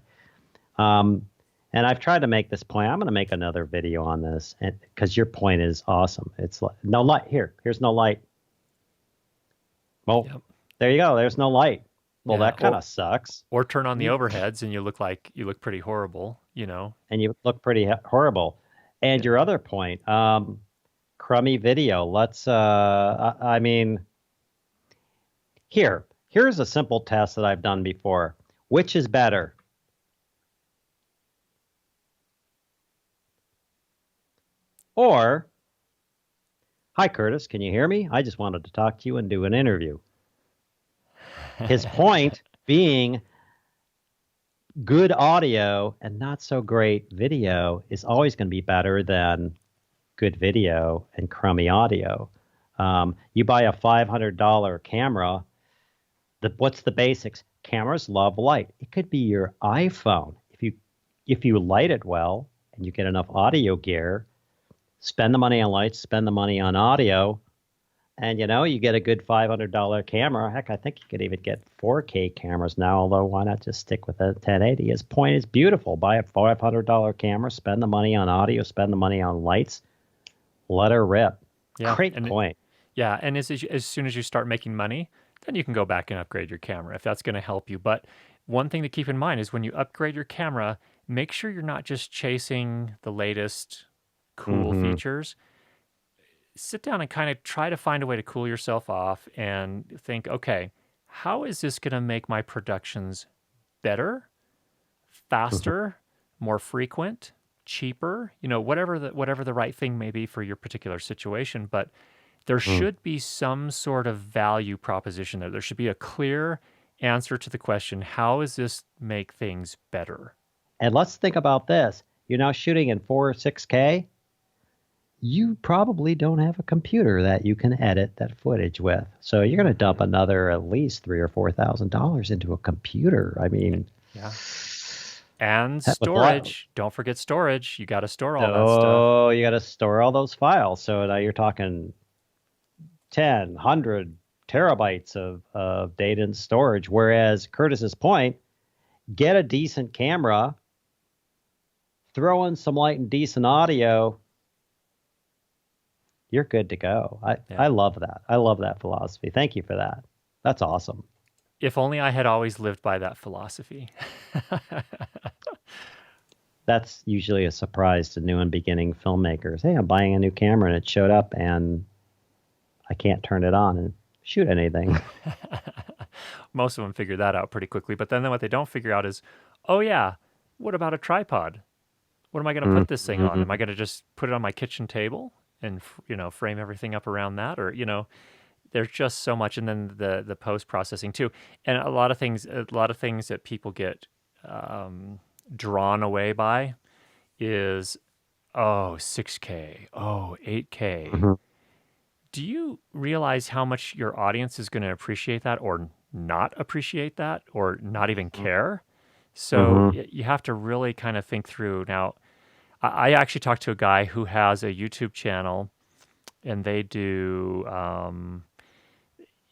[SPEAKER 1] Um, and I've tried to make this point. I'm going to make another video on this, and because your point is awesome. It's like no light here. Here's no light. Well,
[SPEAKER 2] Yep.
[SPEAKER 1] there you go. There's no light. Well,
[SPEAKER 2] Yeah.
[SPEAKER 1] that kind of sucks.
[SPEAKER 2] Or turn on the
[SPEAKER 1] You
[SPEAKER 2] overheads and you look pretty horrible.
[SPEAKER 1] and you look pretty horrible. And
[SPEAKER 2] Yeah.
[SPEAKER 1] your other point, crummy video. Let's. I mean, here's a simple test that I've done before. Which is better? Or, hi, Curtis, can you hear me? I just wanted to talk to you and do an interview. His point being good audio and not so great video is always going to be better than good video and crummy audio. You buy a $500 camera. What's the basics? Cameras love light. It could be your iPhone. If you light it well and you get enough audio gear, spend the money on lights, spend the money on audio, and you get a good $500 camera. Heck, I think you could even get 4K cameras now, although why not just stick with a 1080? His point is beautiful. Buy a $500 camera, spend the money on audio, spend the money on lights, let her rip.
[SPEAKER 2] Yeah.
[SPEAKER 1] Great point.
[SPEAKER 2] Yeah, and as soon as you start making money, then you can go back and upgrade your camera if that's going to help you. But one thing to keep in mind is when you upgrade your camera, make sure you're not just chasing the latest cool
[SPEAKER 1] Mm-hmm.
[SPEAKER 2] features. sit down and kind of try to find a way to cool yourself off and think, okay, how is this going to make my productions better,
[SPEAKER 1] Mhm.
[SPEAKER 2] faster, more frequent, cheaper, whatever the right thing may be for your particular situation, but there
[SPEAKER 1] Mhm.
[SPEAKER 2] should be some sort of value proposition there. There should be a clear answer to the question, how does this make things better?
[SPEAKER 1] And let's think about this. You're now shooting in 4 or 6K. You probably don't have a computer that you can edit that footage with. So you're going to dump another at least $3,000 or $4,000 into a computer. I
[SPEAKER 2] Yeah.
[SPEAKER 1] mean,
[SPEAKER 2] Yeah. And
[SPEAKER 1] with a lot.
[SPEAKER 2] storage. Don't forget storage. You got to store all that stuff.
[SPEAKER 1] So you got to store all those files. So now you're talking 10, 100 terabytes of data and storage. Whereas Curtis's point, get a decent camera, throw in some light and decent audio, you're good to go.
[SPEAKER 2] Yeah.
[SPEAKER 1] I love that. I love that philosophy. Thank you for that. That's awesome.
[SPEAKER 2] If only I had always lived by that philosophy.
[SPEAKER 1] That's usually a surprise to new and beginning filmmakers. Hey, I'm buying a new camera and it showed up and I can't turn it on and shoot anything.
[SPEAKER 2] Most of them figure that out pretty quickly. But then what they don't figure out is, oh, yeah, what about a tripod? What am I going to put this thing on? Am I going to just put it on my kitchen table and, frame everything up around that? Or, there's just so much. And then the post processing too. And a lot of things that people get drawn away by is, oh, 6K, oh, 8K.
[SPEAKER 1] Mhm.
[SPEAKER 2] Do you realize how much your audience is going to appreciate that or not appreciate that or not even care? So
[SPEAKER 1] Mhm.
[SPEAKER 2] you have to really kind of think through. Now, I actually talked to a guy who has a YouTube channel, and they do,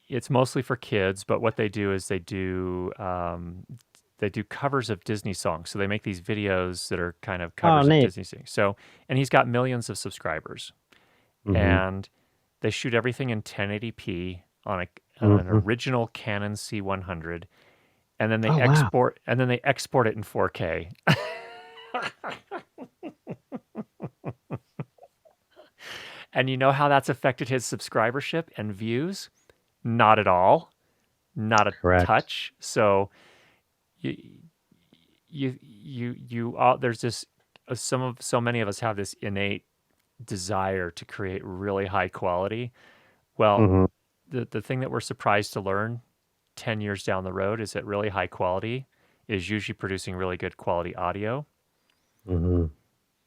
[SPEAKER 2] it's mostly for kids, but what they do is they do covers of Disney songs. So they make these videos that are kind of
[SPEAKER 1] Oh,
[SPEAKER 2] covers of
[SPEAKER 1] neat.
[SPEAKER 2] Disney songs. So, and he's got millions of subscribers,
[SPEAKER 1] Mhm.
[SPEAKER 2] and they shoot everything in 1080p on an
[SPEAKER 1] Mhm.
[SPEAKER 2] original Canon C100, and then
[SPEAKER 1] Oh, wow.
[SPEAKER 2] they export it in 4K. And you know how that's affected his subscribership and views? Not at all. Not a
[SPEAKER 1] Correct.
[SPEAKER 2] touch. So you there's this so many of us have this innate desire to create really high quality. Well,
[SPEAKER 1] Mhm.
[SPEAKER 2] the thing that we're surprised to learn 10 years down the road is that really high quality is usually producing really good quality audio,
[SPEAKER 1] Mhm.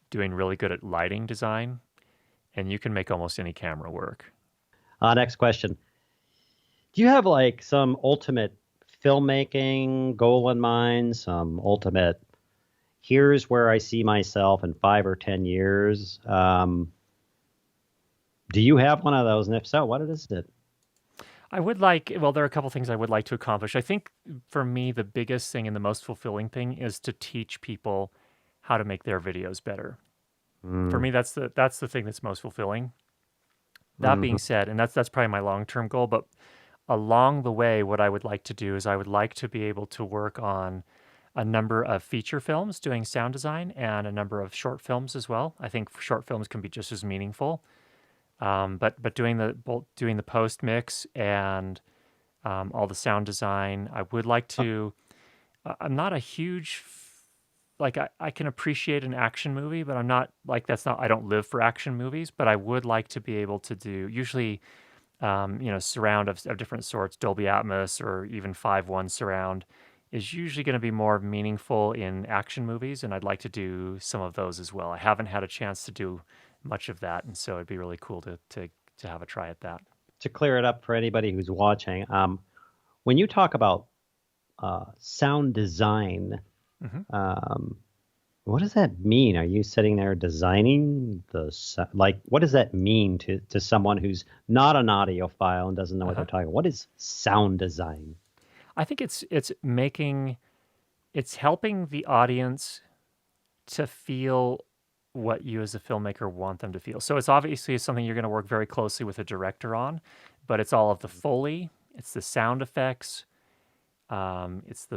[SPEAKER 2] doing really good at lighting design, and you can make almost any camera work.
[SPEAKER 1] Next question. Do you have like some ultimate filmmaking goal in mind? Some ultimate, here's where I see myself in 5 or 10 years? Do you have one of those? And if so, what is it?
[SPEAKER 2] There are a couple things I would like to accomplish. I think for me, the biggest thing and the most fulfilling thing is to teach people how to make their videos better. For
[SPEAKER 1] Mm.
[SPEAKER 2] me, that's the thing that's most fulfilling. That being
[SPEAKER 1] Mhm.
[SPEAKER 2] said, and that's probably my long-term goal, but along the way, what I would like to do is I would like to be able to work on a number of feature films doing sound design and a number of short films as well. I think short films can be just as meaningful. But doing the post mix and all the sound design, I would like to. I'm not a huge like I can appreciate an action movie, but I'm not like that's not I don't live for action movies. But I would like to be able to do usually surround of different sorts, Dolby Atmos or even 5.1 surround is usually going to be more meaningful in action movies, and I'd like to do some of those as well. I haven't had a chance to do much of that, and so it'd be really cool to have a try at that.
[SPEAKER 1] To clear it up for anybody who's watching, when you talk about sound design,
[SPEAKER 2] hmm
[SPEAKER 1] um, what does that mean? Are you sitting there designing like? What does that mean to someone who's not an audiophile and doesn't know what they're
[SPEAKER 2] Uh-huh.
[SPEAKER 1] talking about? What is sound design?
[SPEAKER 2] I think it's helping the audience to feel what you as a filmmaker want them to feel. So it's obviously something you're going to work very closely with a director on, but it's all of the Foley, it's the sound effects, it's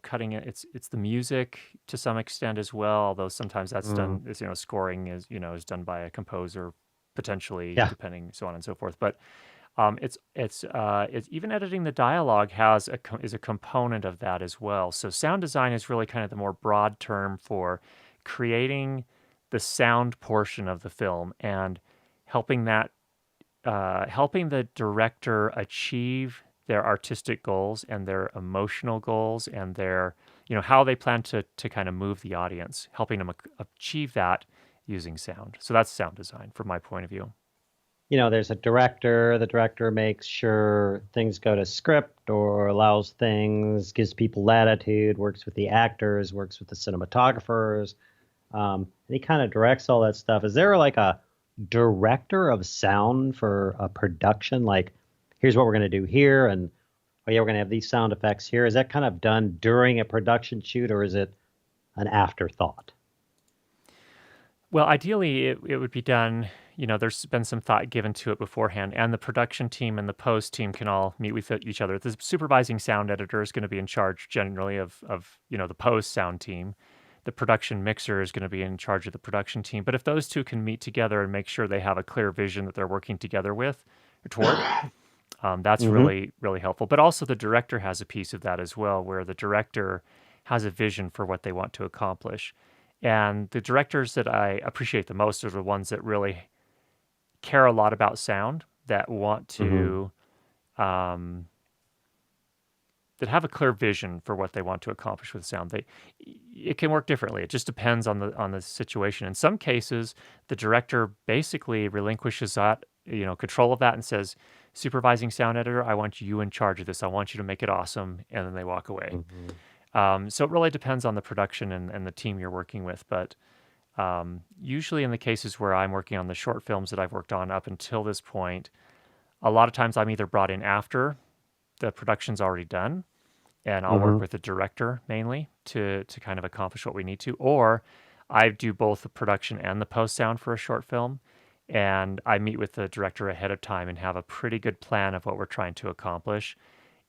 [SPEAKER 2] cutting it, it's the music to some extent as well. Although sometimes that's
[SPEAKER 1] Mm.
[SPEAKER 2] done is scoring is is done by a composer potentially,
[SPEAKER 1] Yeah.
[SPEAKER 2] depending, so on and so forth. But it's even editing the dialogue is a component of that as well. So sound design is really kind of the more broad term for creating the sound portion of the film and helping that helping the director achieve their artistic goals and their emotional goals and their, how they plan to kind of move the audience, helping them achieve that using sound. So that's sound design from my point of view.
[SPEAKER 1] There's a director. The director makes sure things go to script or allows things, gives people latitude, works with the actors, works with the cinematographers. And he kind of directs all that stuff. Is there like a director of sound for a production? Like, here's what we're going to do here, and oh yeah, we're going to have these sound effects here. Is that kind of done during a production shoot, or is it an afterthought?
[SPEAKER 2] Well, ideally, it would be done. There's been some thought given to it beforehand, and the production team and the post team can all meet with each other. The supervising sound editor is going to be in charge generally of the post sound team. The production mixer is going to be in charge of the production team. But if those two can meet together and make sure they have a clear vision that they're working together with or toward, that's really, really helpful. But also the director has a piece of that as well, where the director has a vision for what they want to accomplish. And the directors that I appreciate the most are the ones that really care a lot about sound, that want to, that have a clear vision for what they want to accomplish with sound. It can work differently. It just depends on the situation. In some cases, the director basically relinquishes that, control of that and says, supervising sound editor, I want you in charge of this. I want you to make it awesome. And then they walk away. So it really depends on the production and the team you're working with. But usually in the cases where I'm working on the short films that I've worked on up until this point, a lot of times I'm either brought in after the production's already done, and I'll work with the director mainly to kind of accomplish what we need to, or I do both the production and the post sound for a short film, and I meet with the director ahead of time and have a pretty good plan of what we're trying to accomplish.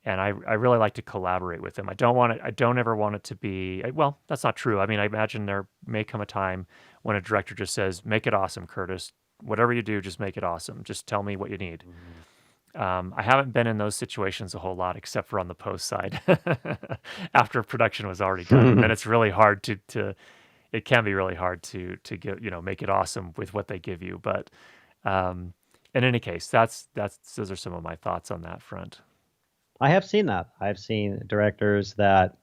[SPEAKER 2] And I really like to collaborate with them. I don't ever want it to be, well, that's not true. I mean, I imagine there may come a time when a director just says, make it awesome, Curtis. Whatever you do, just make it awesome. Just tell me what you need. I haven't been in those situations a whole lot, except for on the post side, after production was already done. And then it's really hard it can be really hard to get, make it awesome with what they give you. But in any case, those are some of my thoughts on that front.
[SPEAKER 1] I have seen that. I've seen directors that,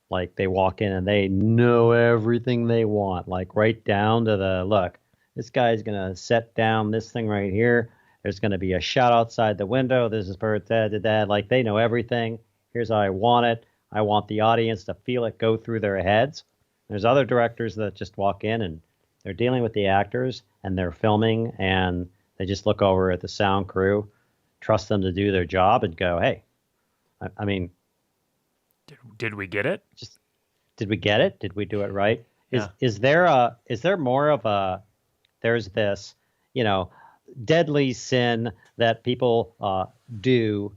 [SPEAKER 1] like, they walk in and they know everything they want, like right down to the, look, this guy's going to set down this thing right here. There's going to be a shot outside the window. This is for that. Like, they know everything. Here's how I want it. I want the audience to feel it go through their heads. There's other directors that just walk in and they're dealing with the actors and they're filming and they just look over at the sound crew, trust them to do their job, and go, hey, I mean,
[SPEAKER 2] did we get it?
[SPEAKER 1] Did we get it? Did we do it right?
[SPEAKER 2] Yeah.
[SPEAKER 1] Is there more of a, there's this, deadly sin that people do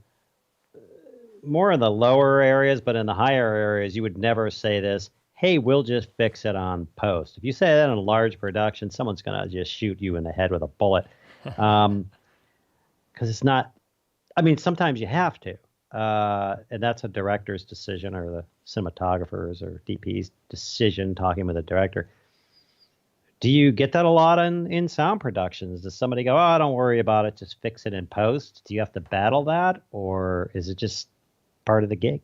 [SPEAKER 1] more in the lower areas, but in the higher areas, you would never say this, hey, we'll just fix it on post. If you say that in a large production, someone's going to just shoot you in the head with a bullet. Because it's not, I mean, sometimes you have to. And that's a director's decision, or the cinematographer's or DP's decision, talking with a director. Do you get that a lot in sound productions? Does somebody go, oh, don't worry about it, just fix it in post? Do you have to battle that, or is it just part of the gig?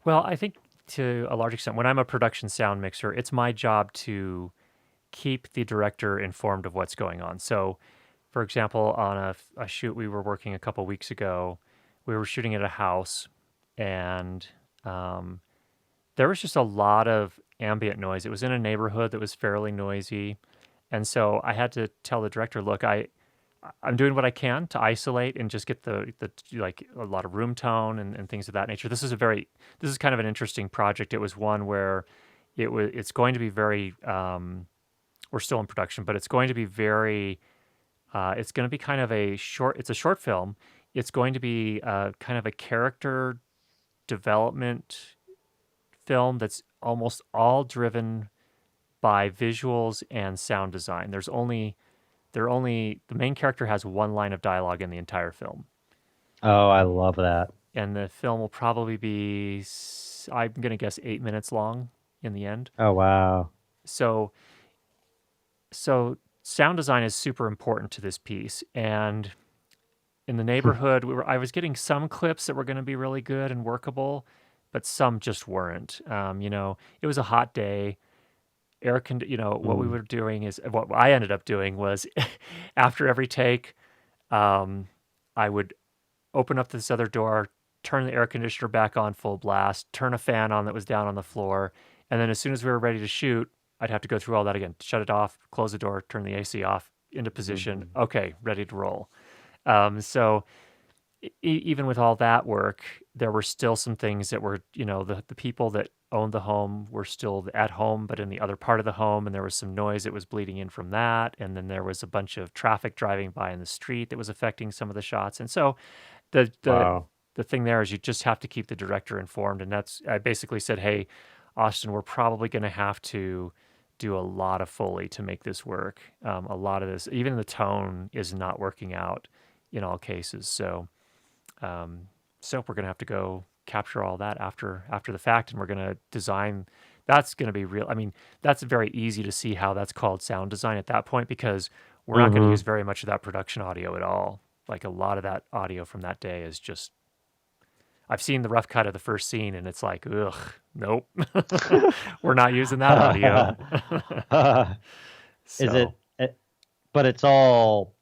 [SPEAKER 2] Well, I think to a large extent, when I'm a production sound mixer, it's my job to keep the director informed of what's going on. So, for example, on a shoot we were working a couple weeks ago, we were shooting at a house, and there was just a lot of ambient noise. It was in a neighborhood that was fairly noisy, and so I had to tell the director, look, I'm doing what I can to isolate and just get the like a lot of room tone and things of that nature. This is kind of an interesting project. It was one where it's going to be very we're still in production, but it's going to be very it's going to be kind of it's a short film. It's going to be kind of a character development film that's almost all driven by visuals and sound design. There's only the main character has one line of dialogue in the entire film.
[SPEAKER 1] Oh, I love that.
[SPEAKER 2] And the film will probably be, I'm going to guess, 8 minutes long in the end.
[SPEAKER 1] Oh, wow.
[SPEAKER 2] So, so sound design is super important to this piece. And in the neighborhood, I was getting some clips that were going to be really good and workable, but some just weren't. It was a hot day. What we
[SPEAKER 1] Mm.
[SPEAKER 2] were doing is what I ended up doing was after every take, um, I would open up this other door, turn the air conditioner back on full blast, turn a fan on that was down on the floor, and then as soon as we were ready to shoot, I'd have to go through all that again, shut it off, close the door, turn the AC off, into position.
[SPEAKER 1] Mhm.
[SPEAKER 2] Okay, ready to roll. So even with all that work, there were still some things that were, the people that owned the home were still at home, but in the other part of the home, and there was some noise that was bleeding in from that. And then there was a bunch of traffic driving by in the street that was affecting some of the shots. And so the the
[SPEAKER 1] Wow.
[SPEAKER 2] the thing there is you just have to keep the director informed. And I basically said, hey, Austin, we're probably going to have to do a lot of Foley to make this work. A lot of this, even the tone is not working out in all cases. So we're going to have to go capture all that after the fact, and we're going to design. That's going to be real. I mean, that's very easy to see how that's called sound design at that point, because we're not going to use
[SPEAKER 1] Hmm.
[SPEAKER 2] very much of that production audio at all. Like a lot of that audio from that day is just. I've seen the rough cut of the first scene, and it's like, ugh, nope, we're not using that audio.
[SPEAKER 1] Is
[SPEAKER 2] So
[SPEAKER 1] but it's all,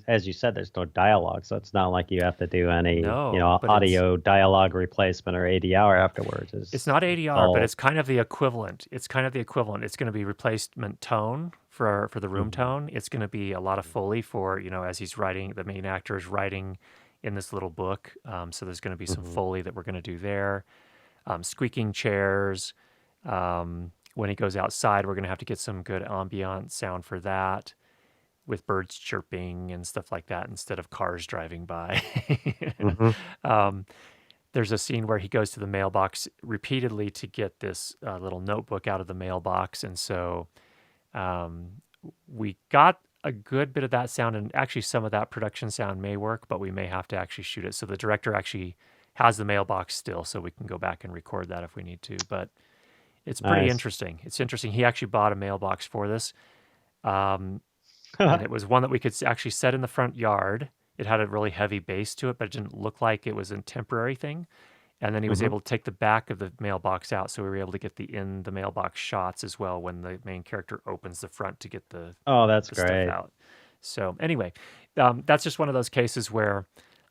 [SPEAKER 1] as you said, there's no dialogue, so it's not like you have to do any,
[SPEAKER 2] no, but
[SPEAKER 1] audio dialogue replacement or ADR afterwards.
[SPEAKER 2] it's not ADR, but
[SPEAKER 1] All.
[SPEAKER 2] it's kind of the equivalent. It's kind of the equivalent. It's going to be replacement tone for the room
[SPEAKER 1] Mhm.
[SPEAKER 2] tone. It's going to be a lot of Foley for, as he's writing, the main actor is writing in this little book. So there's going to be some
[SPEAKER 1] Mhm.
[SPEAKER 2] Foley that we're going to do there. Squeaking chairs. When he goes outside, we're going to have to get some good ambient sound for that, with birds chirping and stuff like that instead of cars driving by.
[SPEAKER 1] Mhm.
[SPEAKER 2] um, there's a scene where he goes to the mailbox repeatedly to get this little notebook out of the mailbox. And so um, we got a good bit of that sound, and actually some of that production sound may work, but we may have to actually shoot it. So the director actually has the mailbox still, so we can go back and record that if we need to. But it's pretty
[SPEAKER 1] Nice.
[SPEAKER 2] interesting. It's interesting. He actually bought a mailbox for this. And it was one that we could actually set in the front yard. It had a really heavy base to it, but it didn't look like it was a temporary thing. And then he was
[SPEAKER 1] Mhm.
[SPEAKER 2] able to take the back of the mailbox out, so we were able to get the mailbox shots as well when the main character opens the front to get
[SPEAKER 1] Oh, that's
[SPEAKER 2] the stuff
[SPEAKER 1] great.
[SPEAKER 2] out. So anyway, that's just one of those cases where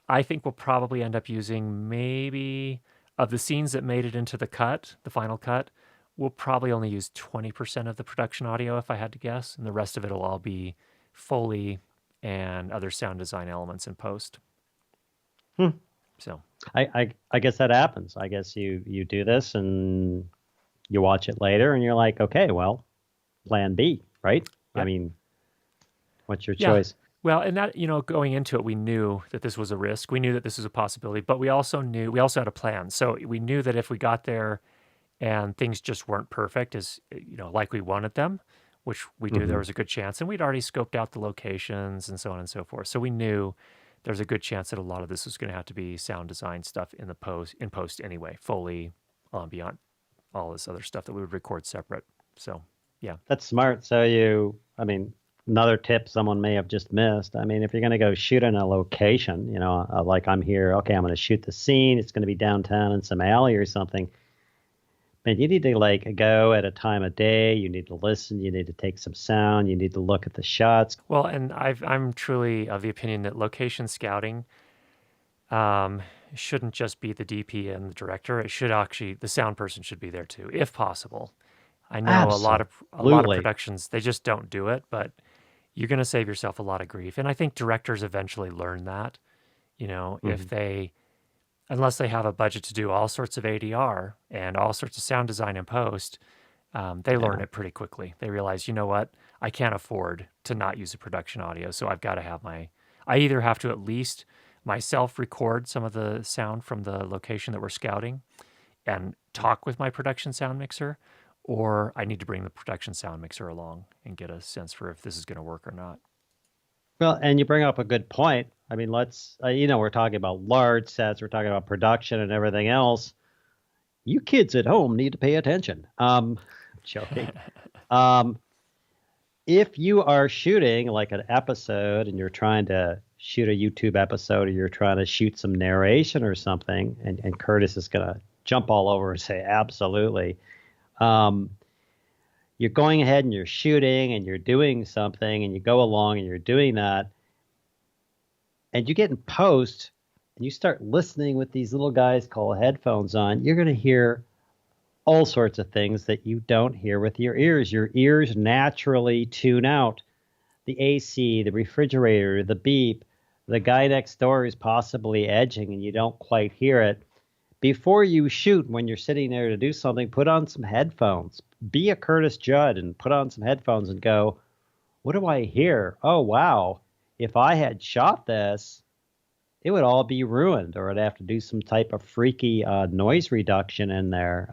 [SPEAKER 2] I think we'll probably end up using, maybe of the scenes that made it into the final cut, we'll probably only use 20% of the production audio if I had to guess, and the rest of it will all be Foley and other sound design elements in post.
[SPEAKER 1] Hmm.
[SPEAKER 2] So
[SPEAKER 1] I guess that happens. I guess you do this and you watch it later and you're like, okay, well, plan B, right? I
[SPEAKER 2] yeah,
[SPEAKER 1] mean, what's your
[SPEAKER 2] yeah.
[SPEAKER 1] choice?
[SPEAKER 2] Well, and that, going into it, we knew that this was a risk. We knew that this was a possibility, but we also had a plan. So we knew that if we got there and things just weren't perfect as, like we wanted them, which we knew there
[SPEAKER 1] Hmm.
[SPEAKER 2] was a good chance, and we'd already scoped out the locations and so on and so forth. So we knew there's a good chance that a lot of this was going to have to be sound design stuff in post anyway, Foley, ambient, all this other stuff that we would record separate. So yeah,
[SPEAKER 1] That's smart. I mean, another tip someone may have just missed. I mean, if you're going to go shoot in a location, like I'm here, okay, I'm going to shoot the scene. It's going to be downtown in some alley or something. Man, you need to like go at a time of day. You need to listen. You need to take some sound. You need to look at the shots.
[SPEAKER 2] well, and I'm truly of the opinion that location scouting um, shouldn't just be the DP and the director. It should actually, the sound person should be there too, if possible. I know a lot of
[SPEAKER 1] Absolutely.
[SPEAKER 2] productions, they just don't do it, but you're going to save yourself a lot of grief. And I think directors eventually learn that, if
[SPEAKER 1] Hmm.
[SPEAKER 2] they, unless they have a budget to do all sorts of ADR and all sorts of sound design in post, they learn
[SPEAKER 1] Yeah.
[SPEAKER 2] it pretty quickly. They realize, you know what, I can't afford to not use a production audio, so I've got to have I either have to at least myself record some of the sound from the location that we're scouting and talk with my production sound mixer, or I need to bring the production sound mixer along and get a sense for if this is going to work or not.
[SPEAKER 1] Well, and you bring up a good point. I mean, we're talking about large sets, we're talking about production and everything else. You kids at home need to pay attention. Joking. Um, if you are shooting like an episode and you're trying to shoot a YouTube episode or you're trying to shoot some narration or something, and Curtis is going to jump all over and say, absolutely. Um, you're going ahead and you're shooting and you're doing something and you go along and you're doing that and you get in post and you start listening with these little guys called headphones on, you're going to hear all sorts of things that you don't hear with your ears. Your ears naturally tune out the AC, the refrigerator, the beep, the guy next door is possibly edging and you don't quite hear it. Before you shoot, when you're sitting there to do something, put on some headphones. Be a Curtis Judd and put on some headphones and go, what do I hear? Oh, wow. If I had shot this, it would all be ruined, or I'd have to do some type of freaky noise reduction in there.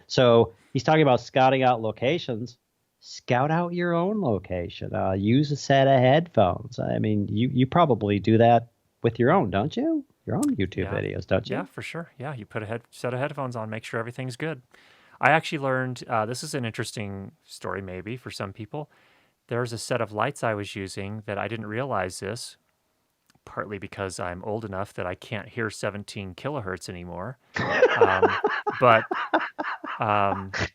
[SPEAKER 1] So he's talking about scouting out locations. Scout out your own location. Use a set of headphones. I mean, you probably do that with your own, don't you? Your own YouTube videos, don't you?
[SPEAKER 2] Yeah, for sure. Yeah, you put a set of headphones on, make sure everything's good. I actually learned, this is an interesting story maybe for some people. There's a set of lights I was using that I didn't realize this, partly because I'm old enough that I can't hear 17 kilohertz anymore. But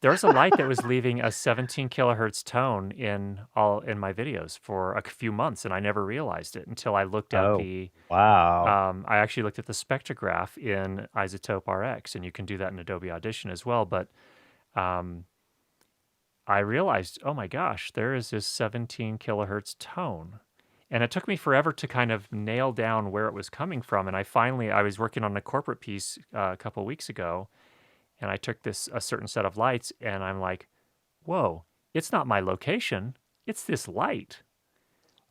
[SPEAKER 2] there's a light that was leaving a 17 kilohertz tone in my videos for a few months, and I never realized it until I looked at
[SPEAKER 1] wow.
[SPEAKER 2] I actually looked at the spectrograph in Isotope RX, and you can do that in Adobe Audition as well. But I realized, oh my gosh, there is this 17 kilohertz tone. And it took me forever to kind of nail down where it was coming from. And I was working on a corporate piece a couple of weeks ago, and I took a certain set of lights, and I'm like, whoa, it's not my location, it's this light.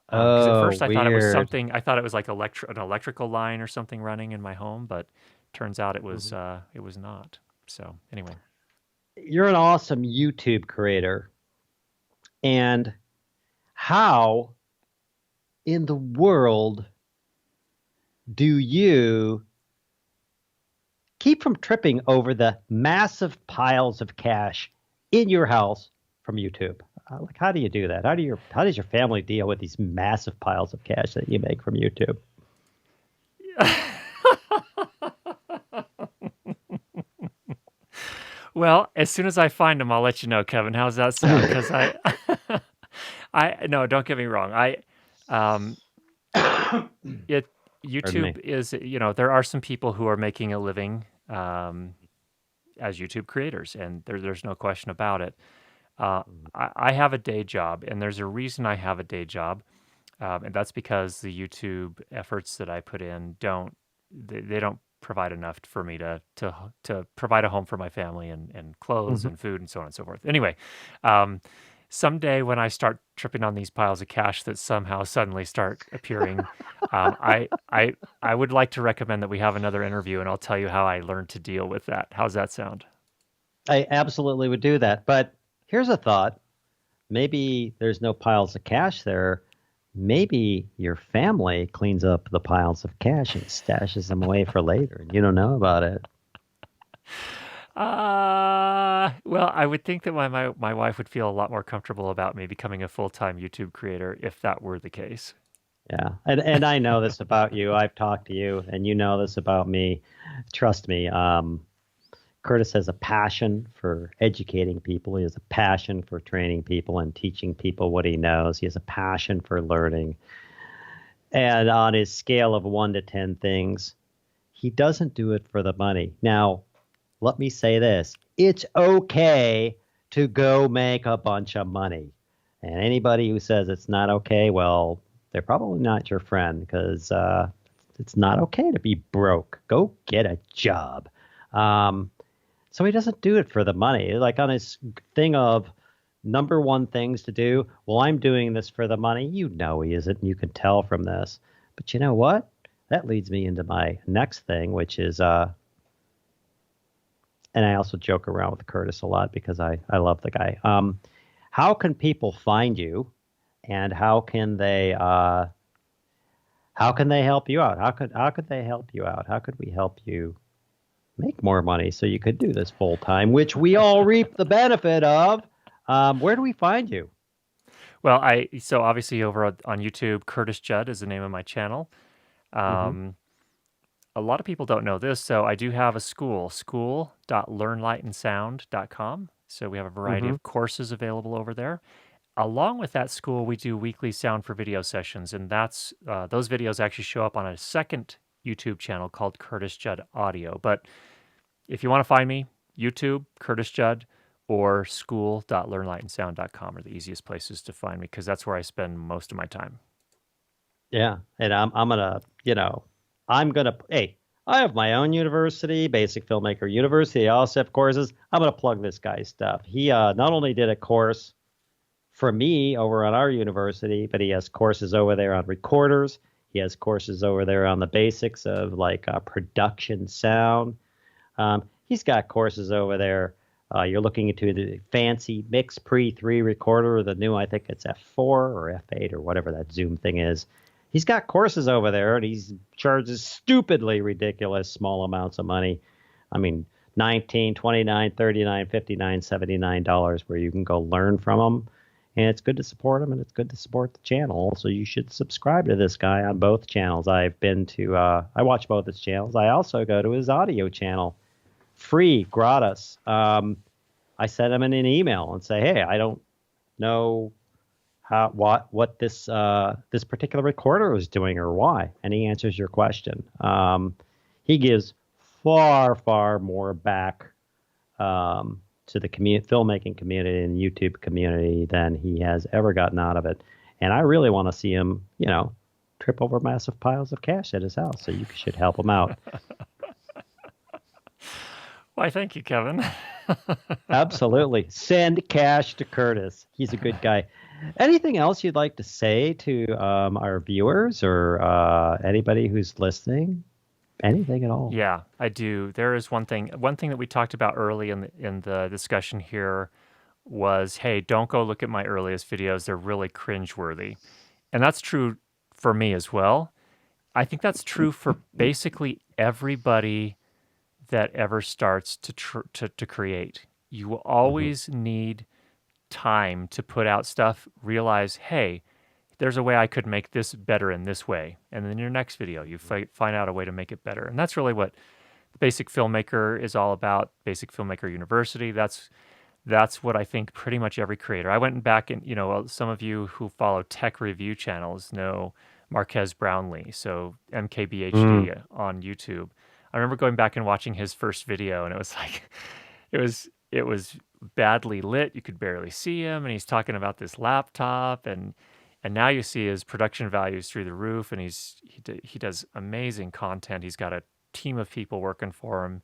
[SPEAKER 2] Because at first I thought it was something, I thought it was like an electrical line or something running in my home, but turns out it was not. So anyway.
[SPEAKER 1] You're an awesome YouTube creator. And how in the world do you keep from tripping over the massive piles of cash in your house from YouTube? Like, how do you do that? How does your family deal with these massive piles of cash that you make from YouTube?
[SPEAKER 2] Well, as soon as I find them, I'll let you know, Kevin. How's that sound? Because no, don't get me wrong. YouTube is, there are some people who are making a living as YouTube creators, and there's no question about it. I have a day job, and there's a reason I have a day job, and that's because the YouTube efforts that I put in don't provide enough for me to provide a home for my family and clothes and food and so on and so forth. Anyway, someday when I start tripping on these piles of cash that somehow suddenly start appearing, I would like to recommend that we have another interview, and I'll tell you how I learned to deal with that. How's that sound?
[SPEAKER 1] I absolutely would do that. But here's a thought. Maybe there's no piles of cash there. Maybe your family cleans up the piles of cash and stashes them away for later, and you don't know about it.
[SPEAKER 2] Well, I would think that my wife would feel a lot more comfortable about me becoming a full-time YouTube creator if that were the case.
[SPEAKER 1] Yeah, and I know this about you. I've talked to you, and you know this about me. Trust me. Curtis has a passion for educating people. He has a passion for training people and teaching people what he knows. He has a passion for learning. And on his scale of 1 to 10 things, he doesn't do it for the money. Now, let me say this. It's okay to go make a bunch of money. And anybody who says it's not okay, well, they're probably not your friend, because it's not okay to be broke. Go get a job. So he doesn't do it for the money. Like on his thing of number one things to do, well, I'm doing this for the money. You know he isn't, and you can tell from this. But you know what? That leads me into my next thing, which is, and I also joke around with Curtis a lot because I love the guy. How can people find you and how can they help you out? How could they help you out? How could we help you make more money so you could do this full time, which we all reap the benefit of? Where do we find you?
[SPEAKER 2] Well, so obviously over on YouTube, Curtis Judd is the name of my channel.
[SPEAKER 1] Mm-hmm.
[SPEAKER 2] A lot of people don't know this, so I do have a school.learnlightandsound.com. So we have a variety
[SPEAKER 1] Mm-hmm.
[SPEAKER 2] of courses available over there. Along with that school, we do weekly sound for video sessions, and that's those videos actually show up on a second YouTube channel called Curtis Judd Audio. But if you want to find me, YouTube, Curtis Judd, or school.learnlightandsound.com are the easiest places to find me because that's where I spend most of my time.
[SPEAKER 1] Yeah, and hey, I have my own university, Basic Filmmaker University. I also have courses. I'm gonna plug this guy's stuff. He not only did a course for me over on our university, but he has courses over there on recorders. He has courses over there on the basics of like production sound. He's got courses over there. You're looking into the fancy Mix Pre 3 recorder, the new, I think it's F4 or F8 or whatever that Zoom thing is. He's got courses over there, and he charges stupidly ridiculous small amounts of money. I mean, $19, $29, $39, $59, $79 where you can go learn from him. And it's good to support him, and it's good to support the channel. So you should subscribe to this guy on both channels. I watch both his channels. I also go to his audio channel, free, gratis. I send him an email and say, hey, I don't know what this particular recorder is doing or why, and he answers your question. He gives far more back to the filmmaking community and YouTube community than he has ever gotten out of it. And I really want to see him, trip over massive piles of cash at his house. So you should help him out.
[SPEAKER 2] Why, thank you, Kevin.
[SPEAKER 1] Absolutely. Send cash to Curtis. He's a good guy. Anything else you'd like to say to our viewers or anybody who's listening? Anything at all?
[SPEAKER 2] Yeah, I do. There is one thing that we talked about early in the discussion here was, hey, don't go look at my earliest videos. They're really cringeworthy. And that's true for me as well. I think that's true for basically everybody that ever starts to create. You will always need time to put out stuff, realize, hey, there's a way I could make this better in this way. And then your next video, you find out a way to make it better. And that's really what Basic Filmmaker is all about, Basic Filmmaker University. That's what I think pretty much every creator. I went back and, some of you who follow tech review channels know Marquez Brownlee, so MKBHD on YouTube. I remember going back and watching his first video, and it was like, it was badly lit. You could barely see him, and he's talking about this laptop, and now you see his production values through the roof, and he does amazing content. He's got a team of people working for him,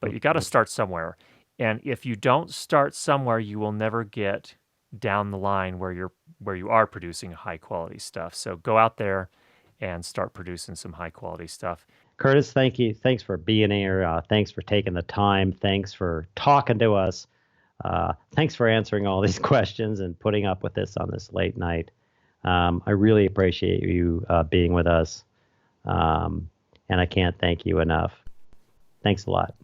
[SPEAKER 2] but you got to start somewhere. And if you don't start somewhere, you will never get down the line where you are producing high quality stuff. So go out there and start producing some high quality stuff.
[SPEAKER 1] Curtis, thank you. Thanks for being here. Thanks for taking the time. Thanks for talking to us. Thanks for answering all these questions and putting up with this on this late night. I really appreciate you being with us, and I can't thank you enough. Thanks a lot.